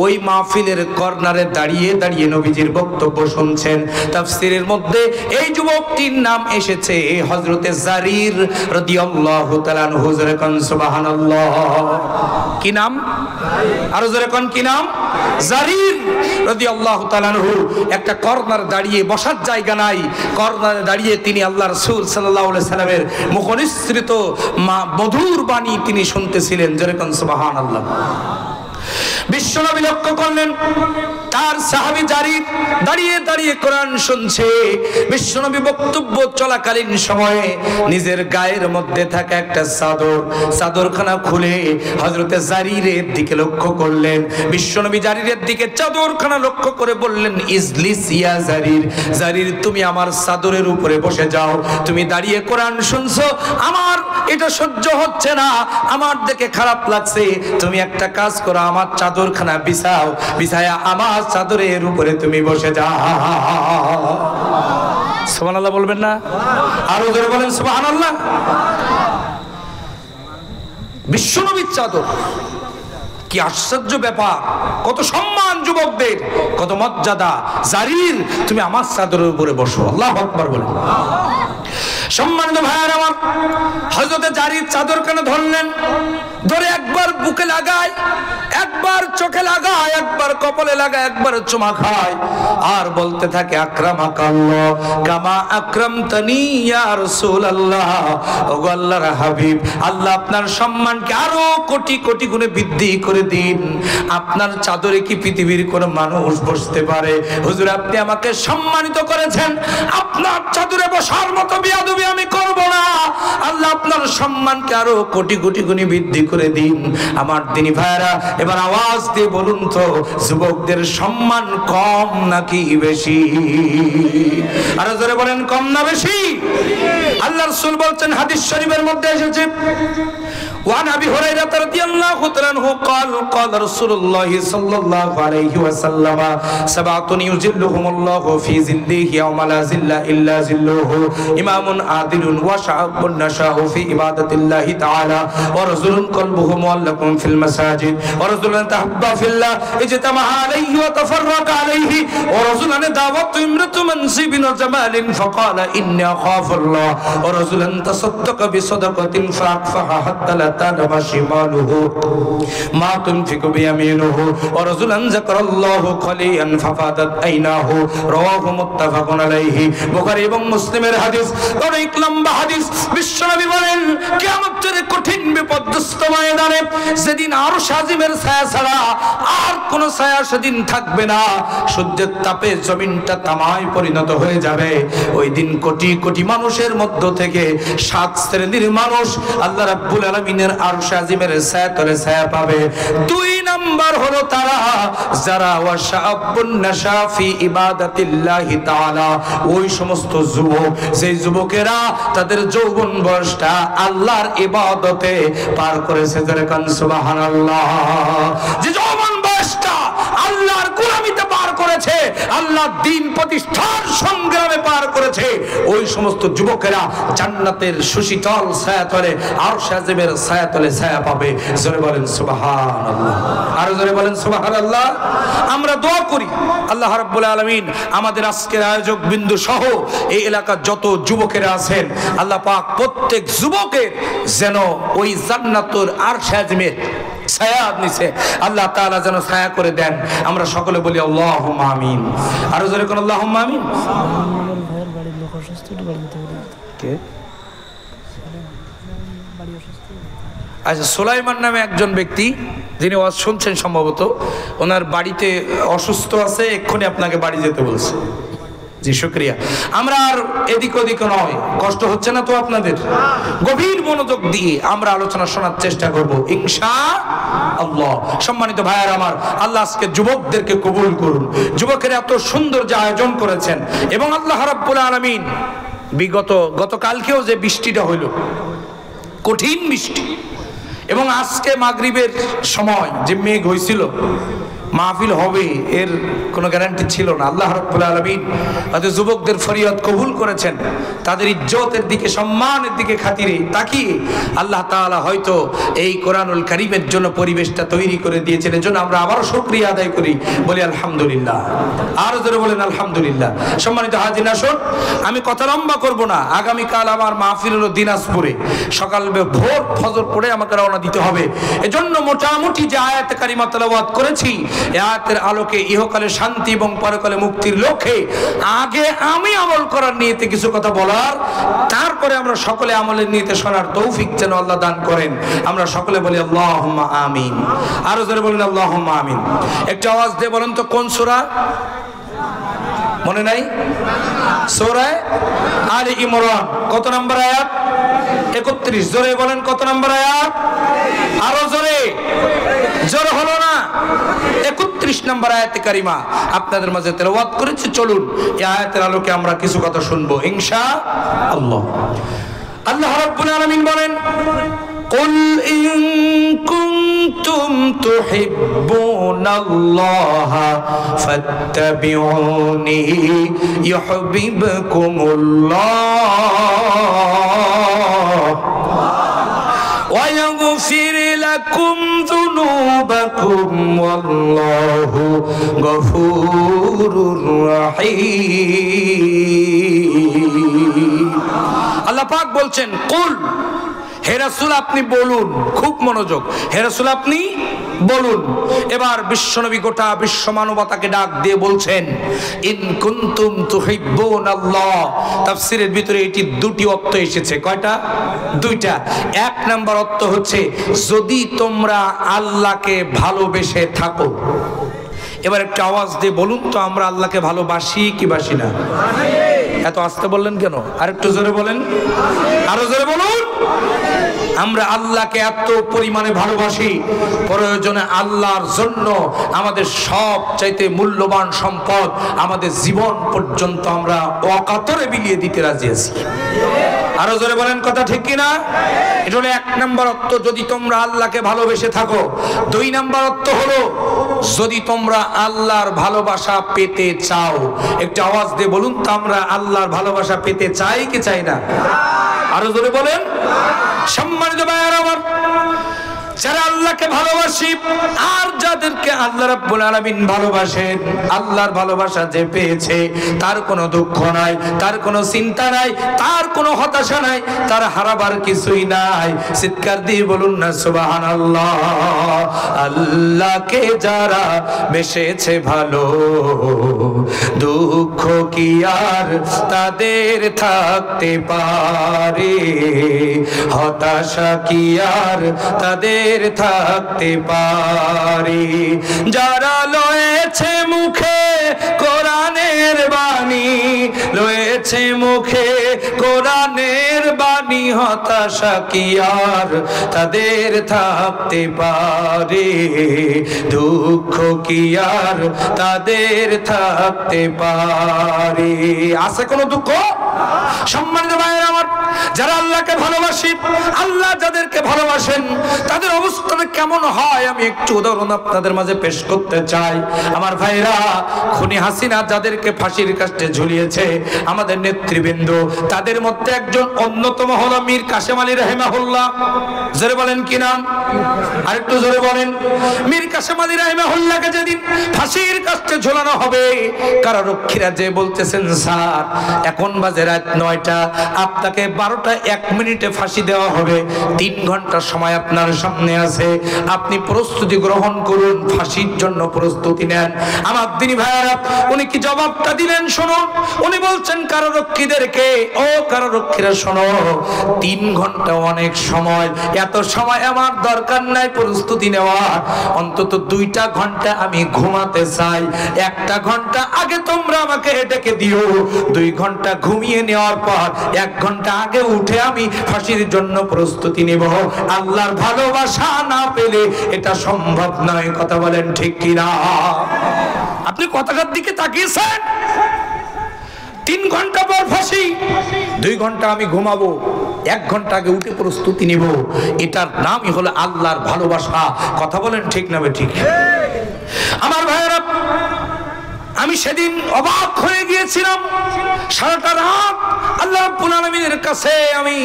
ওই মাহফিলের কর্নারে দাঁড়িয়ে দাঁড়িয়ে নবীজির বক্তব্য শুনছেন। তাফসীরের মধ্যে এই যুবকটির নাম এসেছে হযরতে জারির রাদিয়াল্লাহু তাআলা আনহু। জোরে কোন সুবহানাল্লাহ। কি নাম? আরো জোরে কোন কি নাম? জারির রাদিয়াল্লাহু তাআলা আনহু। একটা কর্নার দাঁড়িয়ে, বসার জায়গা নাই, কর্নারে দাঁড়িয়ে তিনি আল্লাহ রাসূল সাল্লাল্লাহু আলাইহি সাল্লামের মুখনিসৃত মধুর বাণী তিনি শুনতেছিলেন। জোরে কোন সুবহানাল্লাহ। বিশ্বনবী লক্ষ্য করলেন তার সাহাবী জারির দাঁড়িয়ে দাঁড়িয়ে কোরআন শুনছে। বিশ্বনবী বক্তব্য চলাকালীন সময়ে নিজের গায়ের মধ্যে থাকা একটা চাদরখানা খুলে হযরতে জারিরের দিকে লক্ষ্য করলেন। বিশ্বনবী জারিরের দিকে চাদরখানা লক্ষ্য করে বললেন, ইজলিস ইয়া জারির, জারির তুমি আমার চাদরের উপরে বসে যাও, তুমি দাঁড়িয়ে কোরআন শুনছো, আমার এটা সহ্য হচ্ছে না, আমার দেখে খারাপ লাগছে, তুমি একটা কাজ করো, আমার চাদরখানা বিছাও, বিছায়া আমার চাদরের উপরে তুমি বসে যাও। সুবহানাল্লাহ বলবেন না? আরো জোরে বলেন সুবহানাল্লাহ। বিশ্বনবীর চাদর, কি আশ্চর্য ব্যাপার, কত সম্মান যুবকদের, কত মর্যাদা। জারির তুমি আমার চাদরের উপরে বসো। আল্লাহু আকবার বলেন। সম্মানিত ভাইয়েরা আমার, হযরতে জারির চাদরখানা ধরলেন, ধরে একবার বুকে লাগায়, একবার চোখে লাগায়, একবার কপালে লাগায়, একবার চুমা খায়, আর বলতে থাকে, আকরামাকাল্লাহ কামা আকরামতানি ইয়া রাসূলুল্লাহ। ওগো আল্লাহর হাবিব, আল্লাহ আপনার সম্মানকে আরো কোটি কোটি গুণে বৃদ্ধি করে দিন। আপনার চাদরে কি পৃথিবীর কোন মানুষ বসতে পারে? হুজুর আপনি আমাকে সম্মানিত করেছেন, আপনার চাদরে বসার মতো বিয়াদবি আমি করব না। আল্লাহ আপনার সম্মানকে আরো কোটি কোটি গুণে বৃদ্ধি করে দিন। আমার দিনী ভাইরা, এবার আওয়াজ দিয়ে বলুন তো, যুবকদের সম্মান কম নাকি বেশি? আরো জোরে বলেন, কম না বেশি? আল্লাহ রাসূল বলছেন, হাদিস শরীফের মধ্যে এসেছে, وعن أبي هريرة رضي الله عنه قال قال رسول الله صلى الله عليه وسلم سبعة يظلهم الله في ظله يوم لا ظل إلا ظله إمام عادل وشعب نشأ في عبادة الله تعالى ورجل قلبه معلق في المساجد ورجل تحب في الله اجتمع عليه وتفرق عليه ورجل دعوته امرأة منصب وجمال فقال إني أخاف الله ورجل تصدق بصدقة فأخفاها حتى لا تعلم شماله ما تنفق بيمينه ورجلا ذكر الله خاليا ففاضت عيناه رواه متفق عليه। বুখারী এবং মুসলিমের হাদিস, অনেক লম্বা হাদিস। বিশ্বনবী বলেন, কিয়ামতের কঠিন বিপদগ্রস্ত ময়দানে যেদিন আরশ আজিমের ছায়া ছাড়া আর কোন ছায়া সেদিন থাকবে না, সূর্যের তাপে জমিনটা তামায় পরিণত হয়ে যাবে, ওই দিন কোটি কোটি মানুষের মধ্য থেকে 7 শ্রেণীর মানুষ আল্লাহ রাব্বুল আলামিনের আরশ আজিমের ছায়া তলে ছায়া পাবে। 2 নাম্বার হলো তারা যারা ওয়াশাবুন নাশা ফি ইবাদাতিল্লাহি তাআলা, ওই সমস্ত যুবক, সেই যুবকেরা তাদের যৌবন বয়সটা আল্লাহর ইবাদতে পার করেছে। যারা কান সুবহানাল্লাহ, যে যৌবন বয়সটা আল্লাহর গোলামিতে পার করে করেছে, আল্লাহ দ্বীন প্রতিষ্ঠার সংগ্রামে পার করেছে, ওই সমস্ত যুবকেরা জান্নাতের সুশীতল ছায়াতলে আরশ আযমের ছায়াতলে ছায়া পাবে। জোরে বলেন সুবহানাল্লাহ, আর জোরে বলেন সুবহানাল্লাহ। আমরা দোয়া করি আল্লাহ রাব্বুল আলামিন আমাদের আজকের আয়োজক বিন্দু সহ এই এলাকার যত যুবকেরা আছেন, আল্লাহ পাক প্রত্যেক যুবকের যেন ওই জান্নাতুল আরশ আযমের ছায়া নিচে আল্লাহ তাআলা যেন ছায়া করে দেন। আমরা সকলে বলি আল্লাহুম্মা আমিন। আর জোরে কোন আল্লাহুম্মা আমিন। আচ্ছা, সুলাইমান নামে একজন ব্যক্তি যিনি ওয়াজ শুনছেন, সম্ভবত ওনার বাড়িতে অসুস্থ আছে, এক্ষুনি আপনাকে বাড়ি যেতে বলছে। জি শুকরিয়া। আমরা আর এদিক ওদিক নয়, কষ্ট হচ্ছে না তো আপনাদের? গভীর মনোযোগ দিয়ে আমরা আলোচনা শোনার চেষ্টা করব ইনশাআল্লাহ। সম্মানিত ভাইয়ার আমার, আল্লাহ আজকে যুবকদেরকে কবুল করুন। যুবকেরা এত সুন্দর যে আয়োজন করেছেন, এবং আল্লাহ রাব্বুল আলামিন গতকালকেও যে বৃষ্টিটা হইল, কঠিন বৃষ্টি, এবং আজকে মাগরিবের সময় যে মেঘ হয়েছিল, মাহফিল হবে এর কোনো গ্যারান্টি ছিল না। আল্লাহ রাব্বুল আলামিন তাদের যুবকদের ফরিয়াদ কবুল করেছেন, তাদের ইজ্জতের দিকে, সম্মানের দিকে খাতিরে তাকিয়ে আল্লাহ তাআলা হয়তো এই কোরআনুল কারীমের জন্য পরিবেশটা তৈরি করে দিয়েছেন। এজন্য আমরা আবারও শুকরিয়া আদায় করি, বলি আলহামদুলিল্লাহ। আর জোরে বলেন আলহামদুলিল্লাহ। সম্মানিত হাজির আসুন, আমি কথা লম্বা করব না। আগামীকাল আমার মাহফিল হলো দিনাজপুরে, সকাল ভোর ফজর পড়ে আমাকে রওনা দিতে হবে। এজন্য মোটামুটি যে আয়াতে কারিমা তেলাওয়াত করেছি, এই আয়াতের আলোকে ইহকালে শান্তি এবং পরকালে মুক্তির লক্ষ্যে আগে আমি আমল করার নিয়তে কিছু কথা বলার, তারপরে আমরা সকলে আমলের নিয়তে শোনার তৌফিক যেন আল্লাহ দান করেন। আমরা সকলে বলি আল্লাহুম্মা আমিন। আরো জোরে বলেন আল্লাহুম্মা আমিন। একটা আওয়াজ দিয়ে বলেন তো কোন সূরা? মনে নাই? সূরা আলে ইমরান কত নম্বর আয়াত? 31। জোরে বলেন কত নম্বর আয়াত? আরো জোরে, জোরে হলো না? 31 নম্বর আয়াতে কারিমা আপনাদের মাঝে তেলাওয়াত করেছি। চলুন এই আয়াতের আলোকে আমরা কিছু কথা শুনবো ইনশাআল্লাহ। আল্লাহ রাব্বুল আলামিন বলেন, কুল ইন কুনতুম তুহিব্বুনাল্লাহা ফাত্তাবিউনি ইউহিব্বুকুমুল্লাহ ওয়া ইয়াগফির লাকুম যুনুবাকুম ওয়াল্লাহু গফুরুর রহিম। আল্লাহ পাক বলছেন, কুল, হে রাসূল আপনি বলুন। খুব মনোযোগ, হে রাসূল আপনি বলুন। এবার বিশ্বনবী গোটা বিশ্ব মানবতাকে ডাক দিয়ে বলছেন, ইন কুনতুম তুহিব্বুনাল্লাহ। তাফসীরের ভিতরে এটি দুটি অর্থ এসেছে। কয়টা? দুইটা। এক নাম্বার অর্থ হচ্ছে, যদি তোমরা আল্লাহকে ভালোবেসে থাকো। এবার একটা আওয়াজ দিয়ে বলুন তো, আমরা আল্লাহকে ভালোবাসি কি বাসি না? এত আস্তে বললেন কেন? আরেকটু জোরে বলেন, আরো জোরে বলুন। আমরা আল্লাহকে এত পরিমাণে ভালোবাসি, প্রয়োজনে আল্লাহর জন্য আমাদের সব চাইতে মূল্যবান সম্পদ, আমাদের জীবন পর্যন্ত আমরা অকাতরে বিলিয়ে দিতে রাজি আছি। আরো জোরে বলেন, কথা ঠিক কিনা? এটা হলো এক নাম্বার অর্থ, যদি তোমরা আল্লাহকে ভালোবেসে থাকো। দুই নাম্বার অর্থ হলো, যদি তোমরা আল্লাহর ভালোবাসা পেতে চাও। একটা আওয়াজ দিয়ে বলুন তো, আমরা আল্লাহর ভালোবাসা পেতে চাই কি চাই না? আরো জোরে বলেন। সম্মানিত ভাইয়েরা আমার, যারা আল্লাহকে ভালোবাসি আর যাদেরকে আল্লাহ রাব্বুল আলামিন ভালোবাসেন, আল্লাহর ভালোবাসা যে পেয়েছে তার কোনো দুঃখ নাই, তার কোনো চিন্তা নাই, তার কোনো হতাশা নাই, তার হারাবার কিছুই নাই। চিৎকার দিয়ে বলুন না সুবহানাল্লাহ। আল্লাহকে যারা বেসেছে ভালো, দুঃখ কি আর তাদের থাকতে পারে? হতাশা কি আর তাদের থাকতে পারে? যারা লয়েছে মুখে কোরআনের বাণী, লয়েছে মুখে কোরআনের বাণী, হতাশা কি আর তাদের থাকতে পারে? দুঃখ কি আর তাদের থাকতে পারে? আছে কোনো দুঃখ? সম্মানিত ভাইয়েরা আমার, যারা আল্লাহকে ভালোবাসে, আল্লাহ যাদেরকে ভালোবাসেন তাদের অবস্থাটা কেমন হয় আমি একটু উদাহরণ আপনাদের মাঝে পেশ করতে চাই। আমার ভাইরা, খুনি হাসিনা যাদেরকে ফাঁসির কাস্টে ঝুলিয়েছে আমাদের নেতৃবৃন্দ, তাদের মধ্যে একজন অন্যতম হলো মীর কাসেম আলী রাহিমাহুল্লাহ। জোরে বলেন কি নাম? আরেকটু জোরে বলেন। মীর কাসেম আলী রাহিমাহুল্লাহকে যেদিন ফাঁসির কাস্টে ঝোলানো হবে, কারারক্ষীরা যে বলতেছেন স্যার এখন বাজে রাত 9টা, আপনাকে 12টা 1 মিনিটে ফাঁসি দেওয়া হবে, 3 ঘন্টা সময় আপনার সামনে আছে, আপনি প্রস্তুতি গ্রহণ করুন, ফাঁসির জন্য প্রস্তুতি নেন। আমার দিনী ভাইয়ারা, উনি কি জবাবটা দিলেন শুনুন। উনি বলছেন কারারক্ষীদেরকে, ও কারারক্ষীরা শোনো, 3 ঘন্টা অনেক সময়, এত সময় আমার দরকার নাই প্রস্তুতি নেওয়া, অন্তত 2টা ঘন্টা আমি ঘুমাতে চাই, 1টা ঘন্টা আগে তোমরা আমাকে ডেকে দিও, 2 ঘন্টা ঘুমিয়ে নেওয়ার পর 1 ঘন্টা আগে উঠে আমি ফাঁসির জন্য প্রস্তুতি নেব। আল্লাহর ভালোবাসা না পেলে এটা সম্ভব নয়। কথা বলেন ঠিক কিনা? আপনি কথাটার দিকে তাকিয়েছেন? 3 ঘন্টা পর ফাঁসি, 2 ঘন্টা আমি ঘুমাবো, 1 ঘন্টা আগে উঠে প্রস্তুতি নিব, এটার নামই হলো আল্লাহর ভালোবাসা। কথা বলেন ঠিক না ঠিক? আমার ভাইয়েরা, আমি সেদিন অবাক হয়ে গিয়েছিলাম। সারাটা রাত আল্লাহ রাব্বুল আলামিনের কাছে আমি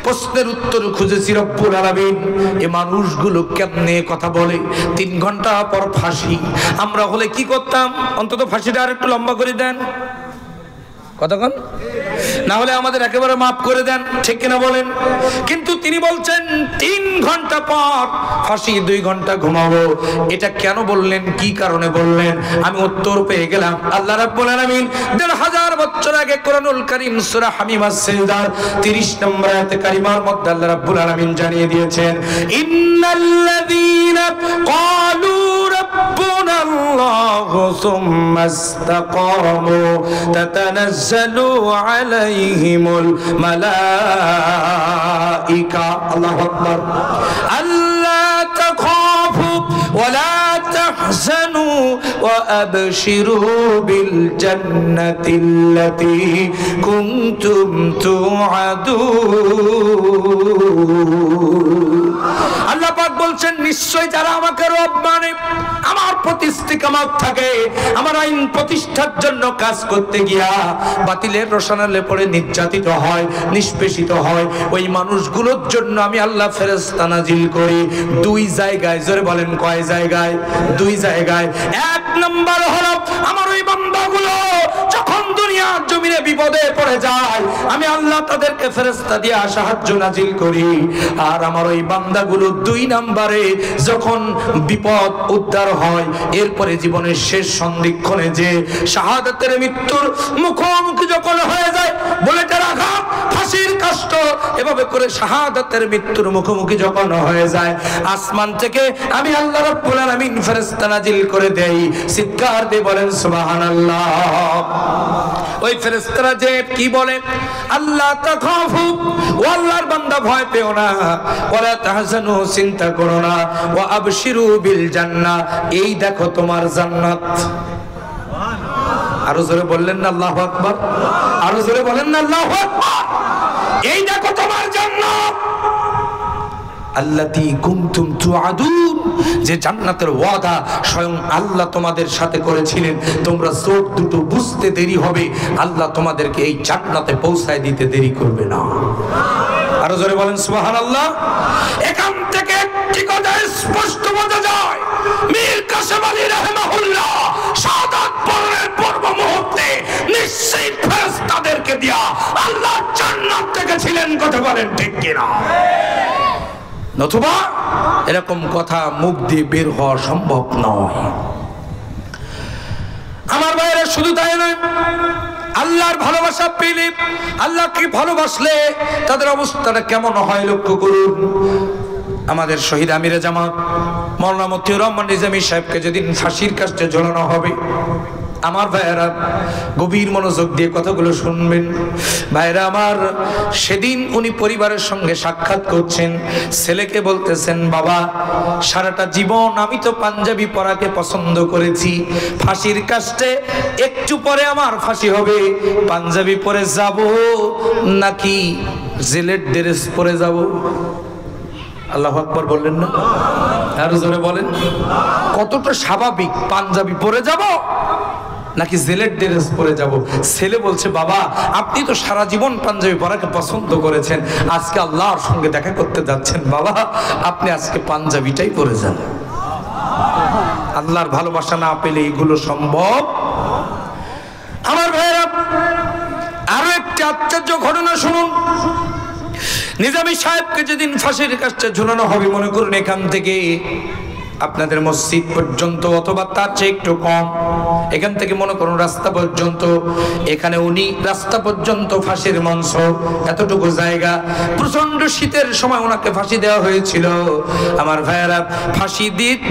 প্রশ্নের উত্তর খুঁজেছি। রব্বুল আলামিন, এই মানুষগুলো কেমনে কথা বলে? 3 ঘন্টা পর ফাঁসি। আমরা হলে কি করতাম? অন্তত ফাঁসিটা আর একটু লম্বা করে দেন, কতক্ষণ না হলে আমাদের একেবারে মাফ করে দেন, ঠিক কিনা বলেন? কিন্তু তিনি বলছেন 3 ঘন্টা পর ফাঁসি, 2 ঘন্টা ঘুমাবো। এটা কেন বললেন, কি কারণে বললেন? আমি উত্তর পেয়ে গেলাম। আল্লাহ রাব্বুল আলামিন 1500 বছর আগে কোরআনুল কারীম সূরা হামিমাস সিজদার 30 নম্বর আয়াতে কারিমার মধ্যে আল্লাহ রাব্বুল আলামিন জানিয়ে দিয়েছেন, ইন্নাল্লাযীনা ক্বালু রাব্বুনা আল্লাহু সুম্মা ইসতাকামু তাতানাজ্জালু আলাইহিমুল মালাইকা, আল্লাহু আকবার, আল্লা তাখাফু ওয়া লা তাহজানু ওয়া আবশিরু বিল জান্নাতিল্লাতী কুনতুম তুআদুন। আল্লাহ পাক বলছেন, নিশ্চয় যারা আমাকে রব মানে, আমার প্রতি ইস্তিকামত থাকে, আমার আইন প্রতিষ্ঠার জন্য কাজ করতে গিয়া বাতিলের রোশনালে পড়ে নির্যাতিত হয়, নিষ্পেষিত হয়, ওই মানুষগুলোর জন্য আমি আল্লাহ ফেরেশতা নাজিল করি 2 জায়গায়। জোরে বলেন কয় জায়গায়? 2 জায়গায়। 1 নম্বর হলো আমার ওই বান্দাগুলো যখন দুনিয়ার জমিনে বিপদে পড়ে যায়, আমি আল্লাহ তাদেরকে ফেরেশতা দিয়ে সাহায্য নাজিল করি। আর আমার ওই বান্দাগুলো 2 নম্বরে যখন বিপদ উদ্ধার হয়, এরপরে জীবনের শেষ সন্ধিক্ষণে যে শাহাদাতের মৃত্যুর মুখোমুখি যখন হয়ে যায়, বুলেটের আঘাত, ফাঁসির কাষ্ট, এভাবে করে শাহাদাতের মৃত্যুর মুখোমুখি যখন হয়ে যায়, আসমান থেকে আমি আল্লাহ রাব্বুল আলামিন ফেরেশতা নাজিল করে দেই। চিৎকার দিয়ে বলেন সুবহানাল্লাহ। ওই ফেরেশতারা যে কি বলে, আল্লাহ তাখাফু, ও আল্লাহর বান্দা ভয় পেও না, ওয়ালা তাহজানু, চিন্তা করো না, ওয়া আবশিরু বিল জান্নাহ, এই দেখো তোমার জান্নাত। আরো জোরে বললেন না আল্লাহু আকবার? আরো জোরে বলেন না আল্লাহু আকবার? এই দেখো তোমার জান্নাত, আল্লাতী কুনতুম তুআদুন, যে জান্নাতের ওয়াদা স্বয়ং আল্লাহ তোমাদের সাথে করেছিলেন। তোমরা চোখ দুটো বুঝতে দেরি হবে, আল্লাহ তোমাদেরকে এই জান্নাতে পৌঁছায় দিতে দেরি করবে না। আরো জোরে বলেন সুবহানাল্লাহ। এখান থেকে একটি কথা স্পষ্ট বোঝা যায়, মীর কাসেম আলী রাহিমাহুল্লাহ শাহাদাত বরণের পূর্ব মুহূর্তে নিশ্চিত ফেরেশতাদেরকে দিয়া আল্লাহ জান্নাত দেখেছিলেন। কথা বলেন ঠিক কিনা? নতুবা এরকম কথা মুখ দিয়ে বের হওয়া সম্ভব নয়। আমার ভাইরা, শুধু তাই নয়, আল্লাহর ভালোবাসা পেলে, আল্লাহকে ভালোবাসলে তাদের অবস্থাটা কেমন হয় লক্ষ্য করুন। আমাদের শহীদ আমিরে জামাত মাওলানা মতিউর রহমান নিজামী সাহেবকে যেদিন ফাঁসির কাস্টে ঝোলানো হবে, আমার ভাইয়েরা গভীর মনোযোগ দিয়ে কথাগুলো শুনবেন। ভাইয়েরা আমার, সেদিন উনি পরিবারের সঙ্গে সাক্ষাৎ করছেন, ছেলেকে বলতেছেন, বাবা সারাটা জীবন আমি তো পাঞ্জাবি পরাকে পছন্দ করেছি, ফাঁসির কাস্টে একটু পরে আমার ফাঁসি হবে, পাঞ্জাবি পরে যাব নাকি জেলের ড্রেস পরে যাব? আল্লাহু আকবার বললেন না? আর জোরে বলেন, কতটা স্বাভাবিক, পাঞ্জাবি পরে যাব নাকি জেলের ড্রেস পরে যাব? ছেলে বলছে, বাবা আপনি তো সারা জীবন পাঞ্জাবি পরাকে পছন্দ করেছেন, আজকে আল্লাহর সঙ্গে দেখা করতে যাচ্ছেন, বাবা আপনি আজকে পাঞ্জাবিটাই পরে যান। আল্লাহর ভালোবাসা না পেলে এগুলো সম্ভব। আমার ভাইয়েরা, আরো একটি আশ্চর্য ঘটনা শুনুন। নিজামী সাহেবকে যেদিন ফাঁসির কাস্টে ঝুলানো হবে, মনে করুন এখান থেকে আপনাদের মসজিদ পর্যন্ত অথবা তার চেয়ে একটু কম, এখান থেকে মনে করুন রাস্তা পর্যন্ত, এখানে উনি রাস্তা পর্যন্ত ফাঁসির মঞ্চ, এতটুকু জায়গা, প্রচন্ড শীতের সময় ওনাকে ফাঁসি দেওয়া হয়েছিল। আমার ভাইয়েরা, ফাঁসি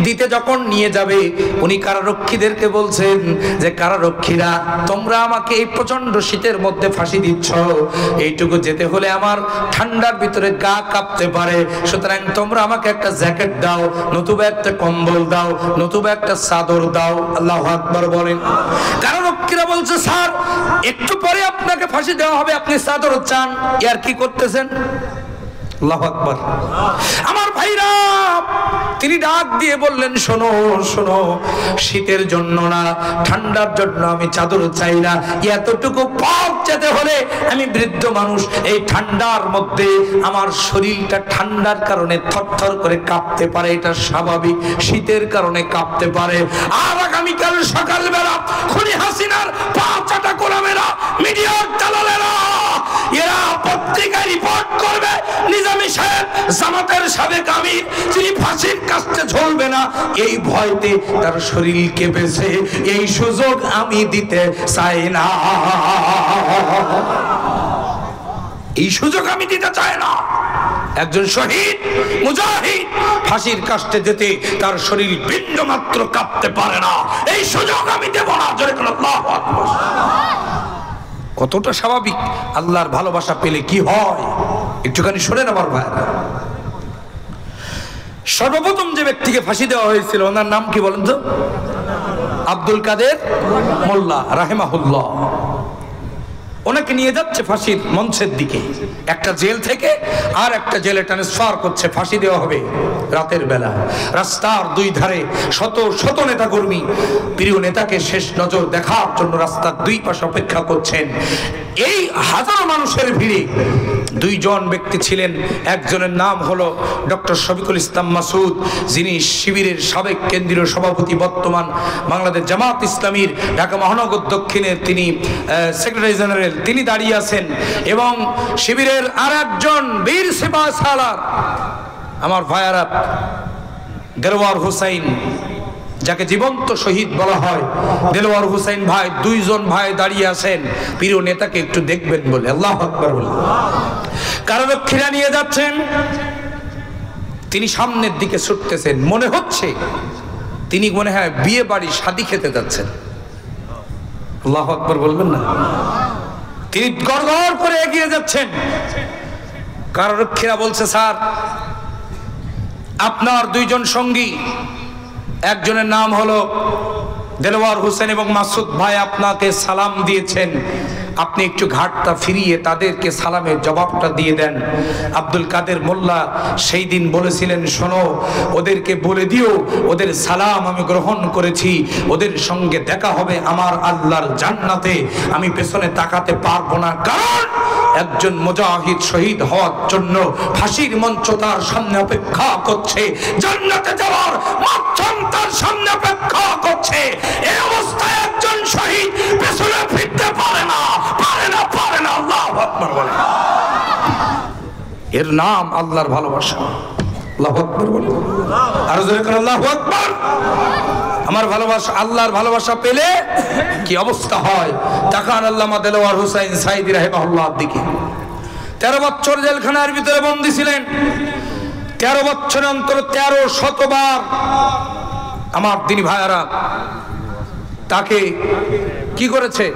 দিতে যখন নিয়ে যাবে, উনি কারারক্ষীদেরকে বলছেন যে কারারক্ষীরা তোমরা আমাকে এই প্রচন্ড শীতের মধ্যে ফাঁসি দিচ্ছ, এইটুকু যেতে হলে আমার ঠান্ডার ভিতরে গা কাঁপতে পারে, সুতরাং তোমরা আমাকে একটা জ্যাকেট দাও, নতুবা একটা কম্বল দাও, নতুবা একটা চাদর দাও। আল্লাহু আকবার বলেন। কারারক্ষীরা বলছে, স্যার একটু পরে আপনাকে ফাঁসি দেওয়া হবে, আপনি চাদর চান, আর কি করতেছেন? আল্লাহু আকবার। আমার ভাইরা, তিনি ডাক দিয়ে বললেন, শোনো শোনো, শীতের জন্য না, ঠান্ডার জন্য আমি চাদর চাই না, এতটুকু পথ যেতে হলে আমি বৃদ্ধ মানুষ, এই ঠান্ডার মধ্যে আমার শরীরটা ঠান্ডার কারণে থরথর করে কাঁপতে পারে, এটা স্বাভাবিক, শীতের কারণে কাঁপতে পারে। আর আগামীকাল সকালবেলা খুনি হাসিনার পা চাটা গোলামেরা, মিডিয়ার দালালেরা, এরা পত্রিকায় রিপোর্ট করবে নিজামী সাহেব জামাতের সাবেক আমির, তিনি ফাঁসির কাস্টে ঝুলবে না, এই ভয়তে তার শরীর কেঁপেছে, এই সুযোগ আমি দিতে চাই না, এই সুযোগ আমি দিতে চাই না। একজন শহীদ মুজাহিদ ফাঁসির কাস্টে যেতে তার শরীর বিন্দু মাত্র কাঁপতে পারে না, এই সুযোগ আমি দেব না। জোরে করে আল্লাহু আকবার। কতটা স্বাভাবিক। আল্লাহর ভালোবাসা পেলে কি হয় একটুখানি শোনেন আমার ভাইরা। সর্বপ্রথম যে ব্যক্তিকে ফাঁসি দেওয়া হয়েছিল ওনার নাম কি বলেন তো? আব্দুল কাদের মোল্লা রাহিমাহুল্লাহ। ওনাকে নিয়ে যাচ্ছে ফাঁসির মঞ্চের দিকে, একটা জেল থেকে আর একটা জেলে ট্রান্সফার করছে, ফাঁসি দেওয়া হবে রাতের বেলা। রাস্তার দুই ধারে শত শত নেতা কর্মী প্রিয় নেতাকে শেষ নজর দেখার জন্য রাস্তার দুই পাশে অপেক্ষা করছেন। এই হাজারো মানুষের ভিড়ে দুইজন ব্যক্তি ছিলেন, একজনের নাম হলো ডক্টর শফিকুল ইসলাম মাসুদ, যিনি শিবিরের সাবেক কেন্দ্রীয় সভাপতি, বর্তমান বাংলাদেশ জামাত ইসলামীর ঢাকা মহানগর দক্ষিণের তিনি সেক্রেটারি জেনারেল, তিনি দাঁড়িয়ে আছেন। এবং শিবিরের আর একজন বীর সিপাহ সালার আমার ভাইয়ারা দেলোয়ার হোসাইন, যাকে জীবন্ত শহীদ বলা হয়, দেলোয়ার হোসাইন ভাই, দুইজন ভাই দাঁড়িয়ে আছেন প্রিয় নেতাকে একটু দেখবেন বলে। আল্লাহু আকবার বলে কারারক্ষীরা নিয়ে যাচ্ছেন, তিনি সামনের দিকে ছুটতেছেন, মনে হচ্ছে তিনি মনে হয় বিয়ে বাড়ি শাদী খেতে যাচ্ছেন। আল্লাহু আকবার বলবেন না? তিনি গড়গড় করে এগিয়ে যাচ্ছেন। কারারক্ষীরা বলছে, স্যার আপনার দুইজন সঙ্গী, একজনের নাম হলো দেলোয়ার হোসেন এবং মাসুদ ভাই, আপনাকে সালাম দিয়েছেন, আপনি একটু ঘাটটা ফিরিয়ে তাদেরকে সালামের জবাবটা দিয়ে দেন। আব্দুল কাদের মোল্লা সেই দিন বলেছিলেন, শোনো ওদেরকে বলে দিও ওদের সালাম আমি গ্রহণ করেছি, ওদের সঙ্গে দেখা হবে আমার আল্লাহর জান্নাতে, আমি পেছনে তাকাতে পারবো না, কারণ একজন মুজাহিদ শহীদ হওয়ার জন্য ফাঁসির মঞ্চ তার সামনে অপেক্ষা করছে, জান্নাতে যাওয়ার মাধ্যম তার সামনে অপেক্ষা করছে। এই অবস্থায় একজন শহীদ পেছনে ফিরতে পারে না, পারে না, পারে না। আল্লাহু আকবার বলে। এর নাম আল্লাহর ভালোবাসা। আল্লাহু আকবার বলে। আর জোরে করে আল্লাহু আকবার। আমার ভালোবাসা, আল্লাহর ভালোবাসা পেলে কি অবস্থা হয় তাকান আল্লামা দেলোয়ার হোসাইন সাইদি রাহিমাহুল্লাহর দিকে। 13 বছর জেলখানার ভিতরে বন্দী ছিলেন। 13 বছরের অন্তর 13 শতবার আমার দিনী ভাইয়ারা তাকে কি করেছে,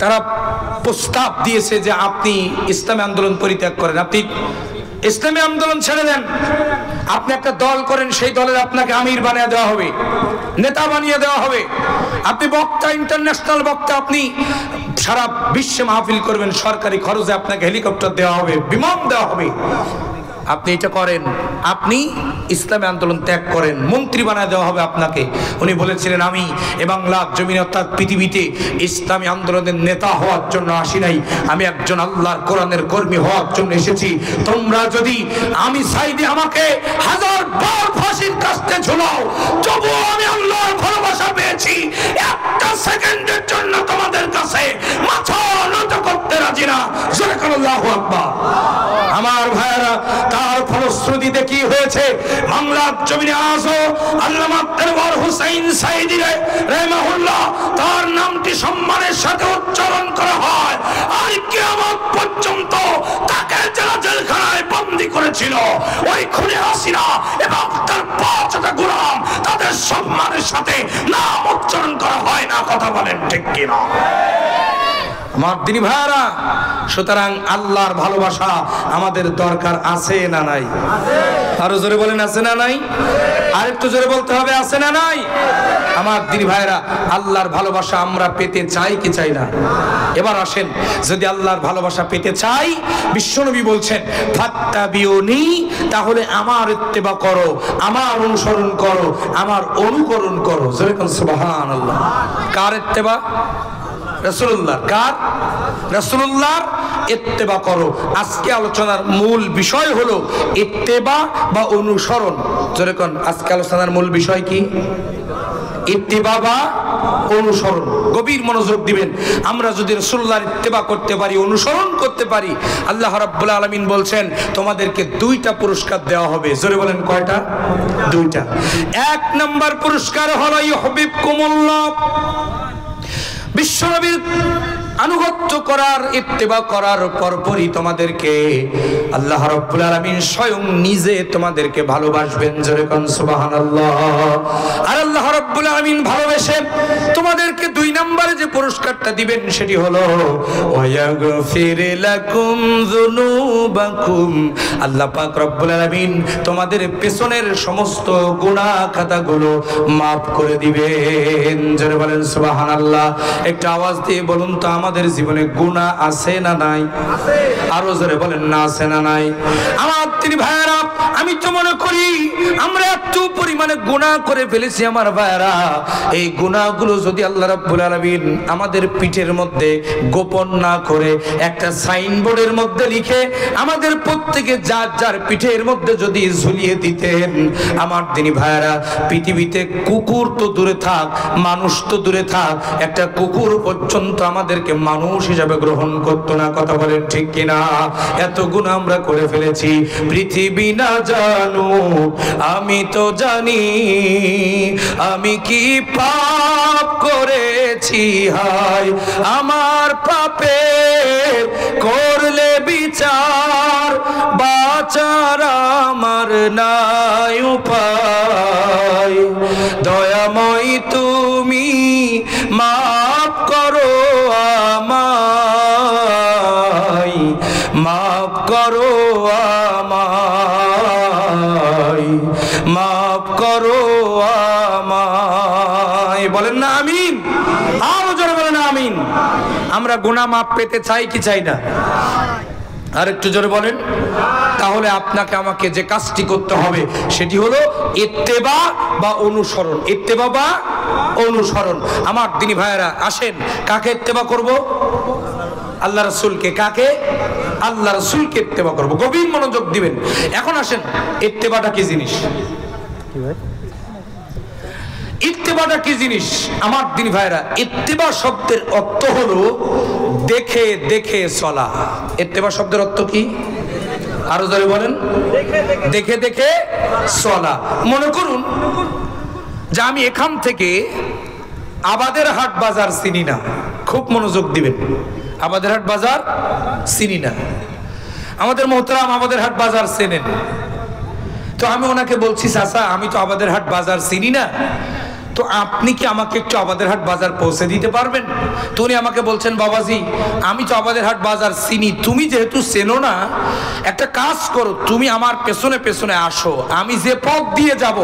তারা প্রস্তাব দিয়েছে যে আপনি ইসলামী আন্দোলন পরিত্যাগ করেন, আপনি ইসলামী আন্দোলন ছেড়ে দেন, আপনি একটা দল করেন, সেই দলের আপনাকে আমির বানিয়ে দেওয়া হবে, নেতা বানিয়ে দেওয়া হবে, আপনি বক্তা, ইন্টারন্যাশনাল বক্তা, আপনি সারা বিশ্বে মাহফিল করবেন, সরকারি খরচে আপনাকে হেলিকপ্টার দেওয়া হবে, বিমান দেওয়া হবে, আপনি এটা করেন, আপনি ইসলামী আন্দোলন ত্যাগ করেন, মন্ত্রী বানায় দেওয়া হবে আপনাকে। উনি বলেছিলেন আমি এ বাংলার জমিনে অর্থাৎ পৃথিবীতে ইসলামী আন্দোলনের নেতা হওয়ার জন্য আসি নাই, আমি একজন আল্লাহর কোরআনের কর্মী হওয়ার জন্য এসেছি। তোমরা যদি আমি সাইদে আমাকে 1000 বার ফাঁসির কাস্তে ঝুলাও, তবুও আমি আল্লাহর ভালোবাসা পেয়েছি, একটা সেকেন্ডের জন্য তোমাদের কাছে মাথা নত করতে রাজি না। জোরে করো আল্লাহু আকবার। আমার ভাইরা, তার ফলশ্রুতিতে কি হয়েছে, বাংলার জমিনে আজও আল্লামা দেওয়ার হুসাইন সাইদি রাহিমাহুল্লাহ তার নামটি সম্মানের সাথে উচ্চারণ করা হয়, আর কিয়ামত পর্যন্ত তাকে যারা জেলখানায় বন্দী করেছিল ওই খুনি হাসিনা এবং তার 5টা গোলাম, তাদের সম্মানের সাথে নাম উচ্চারণ করা হয় না। কথা বলেন ঠিক কিনা? আমার দিনী ভাইরা, সুতরাং আল্লাহর ভালোবাসা আমাদের দরকার আছে না নাই? আরো জোরে বলেন আছে না নাই? আরেকটু জোরে বলতে হবে আছে না নাই? আমার দিনী ভাইরা, আল্লাহর ভালোবাসা আমরা পেতে চাই কি চাই না? এবার আসেন, যদি আল্লাহর ভালোবাসা পেতে চাই, বিশ্বনবী বলছেন ফাত্তাবিউনি, তাহলে আমার ইত্তেবা করো, আমার অনুসরণ করো, আমার অনুকরণ করো। জোরে কোন সুবহানাল্লাহ। কার ইত্তেবা? রাসূলুল্লাহ। কার? রাসূলুল্লাহর ইত্তেবা করো। আজকে আলোচনার মূল বিষয় হলো ইত্তেবা বা অনুসরণ। জোরে কোন, আজকে আলোচনার মূল বিষয় কি? ইত্তেবা বা অনুসরণ। গভীর মনোযোগ দিবেন। আমরা যদি রাসূলুল্লাহর ইত্তেবা করতে পারি, অনুসরণ করতে পারি, আল্লাহ রাব্বুল আলামিন বলছেন তোমাদেরকে 2টা পুরস্কার দেওয়া হবে। জোরে বলেন কয়টা? 2টা। 1 নাম্বার পুরস্কার হলো ইউহিব্বুকুমুল্লাহ, বিশ্বনবীর আনুগত্য করার, ইত্তেবা করার পরপরই তোমাদেরকে আল্লাহ রাব্বুল আলামিন স্বয়ং নিজে তোমাদেরকে ভালোবাসবেন। জোরে কোন সুবহানাল্লাহ। আর আল্লাহ রাব্বুল আলামিন ভালোবেসে তোমাদেরকে 2 নম্বরে যে পুরস্কারটা দিবেন সেটি হলো ওয়ায়াগফির লাকুম যুনুবাকুম, আল্লাহ পাক রব্বুল আলামিন তোমাদের পেছনের সমস্ত গুনাহ খাতাগুলো maaf করে দিবেন। জোরে বলেন সুবহানাল্লাহ। একটা আওয়াজ দিয়ে বলুন তো, আমাদের জীবনে গুনাহ আছে না নাই? আছে। আরো জোরে বলেন না আছে না নাই? আমার তিনি ভাইরা, আমি তো মনে করি আমরা এত পরিমাণে গুনাহ করে ফেলেছি আমার ভাইরা, এই গুনাহগুলো যদি আল্লাহ রাব্বুল আলামিন আমাদের পিঠের মধ্যে গোপন না করে একটা সাইনবোর্ডের মধ্যে লিখে আমাদের প্রত্যেকে যার যার পিঠের মধ্যে যদি ঝুলিয়ে দিতেন, আমার দিনী ভাইরা, পৃথিবীতে কুকুর তো দূরে থাক, মানুষ তো দূরে থাক, একটা কুকুর পর্যন্ত আমাদেরকে মানুষ হিসাবে গ্রহণ করতো না। কথা বলেন ঠিক কিনা? এত গুনাহ আমরা করে ফেলেছি। পৃথিবী না জানো, আমি তো জানি আমি কি পাপ করেছি, হায় আমার পাপের করলে বিচার, বাঁচার আমার নাই উপায়, দয়াময় তুমি মাফ করো আমায়, মাফ করো আমায়, মাফ করো আমায়। বলেন না আমিন? আরো জোরে বলেন আমিন। আমরা গুনাহ মাফ পেতে চাই কি চাই না? আর একটু জোরে বলেন। তাহলে আপনাকে আমাকে যে কাজটি করতে হবে সেটি হলো ইত্তেবা বা অনুসরণ। ইত্তেবা বা অনুসরণ। আমার দিনী ভাইয়েরা, আসেন কাকে ইত্তেবা করব? আল্লাহ রাসূলকে। কাকে? আল্লাহ রাসূলকে ইত্তেবা করব। গভীর মনোযোগ দিবেন। এখন আসেন, ইত্তেবাটা কি জিনিস? ইত্তেবাটা কি জিনিস? আমার দিনী ভাইয়েরা, ইত্তেবা শব্দের অর্থ হলো দেখে দেখে চলা। ইত্তেবা শব্দের অর্থ কি? আরো জোরে বলেন। দেখে দেখে চলা। মনে করুন যে আমি এখান থেকে আবাদের হাট বাজার চিনি না। খুব মনোযোগ দিবেন। আবাদের হাট বাজার চিনি না। আমাদের মোহতারাম আবাদের হাট বাজার চেনেন। তো আমি ওনাকে বলছি, চাচা আমি তো আবাদের হাট বাজার চিনি না, তো আপনি কি আমাকে একটু আবাদেরহাট বাজার পৌঁছে দিতে পারবেন? তো উনি আমাকে বলছেন, বাবাজি আমি তো আবাদেরহাট বাজার চিনি, তুমি যেহেতু চেনো না, একটা কাজ করো, তুমি আমার পেছনে পেছনে আসো, আমি যে পথ দিয়ে যাব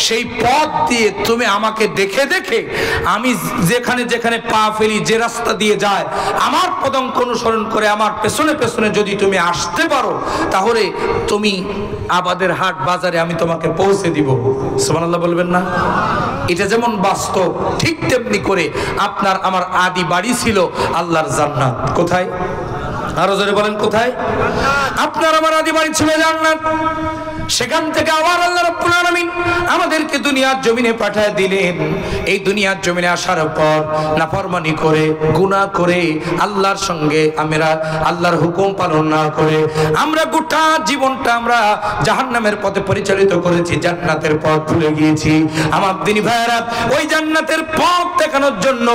সেই পথ দিয়ে তুমি আমাকে দেখে দেখে আমি যেখানে যেখানে পা ফেলি, যে রাস্তা দিয়ে যায়, আমার পদাঙ্ক অনুসরণ করে আমার পেছনে পেছনে যদি তুমি আসতে পারো, তাহলে তুমি আবাদেরহাট বাজারে আমি তোমাকে পৌঁছে দিব। সুবহানাল্লাহ বলবেন না? এটা যেমন বাস্তব, ঠিক তেমনি করে আপনার আমার আদি বাড়ি ছিল আল্লাহর জান্নাত। কোথায়? আরো জোরে বলেন, কোথায়? আপনার আমার আদি বাড়ি ছিল জান্নাত। সেখান থেকে আবার আল্লাহ রাব্বুল আলামিন আমাদেরকে দুনিয়ার জমিনে পাঠিয়ে দিলেন। এই দুনিয়ার জমিনে আসার পর নাফরমানি করে, গুনাহ করে, আল্লাহর সঙ্গে আমরা আল্লাহর হুকুম পালন না করে আমরা গোটা জীবনটা আমরা জাহান্নামের পথে পরিচালিত করেছি, জান্নাতের পথ ভুলে গিয়েছি। আমার দিনী ভাইয়েরা, ওই জান্নাতের পথ দেখানোর জন্য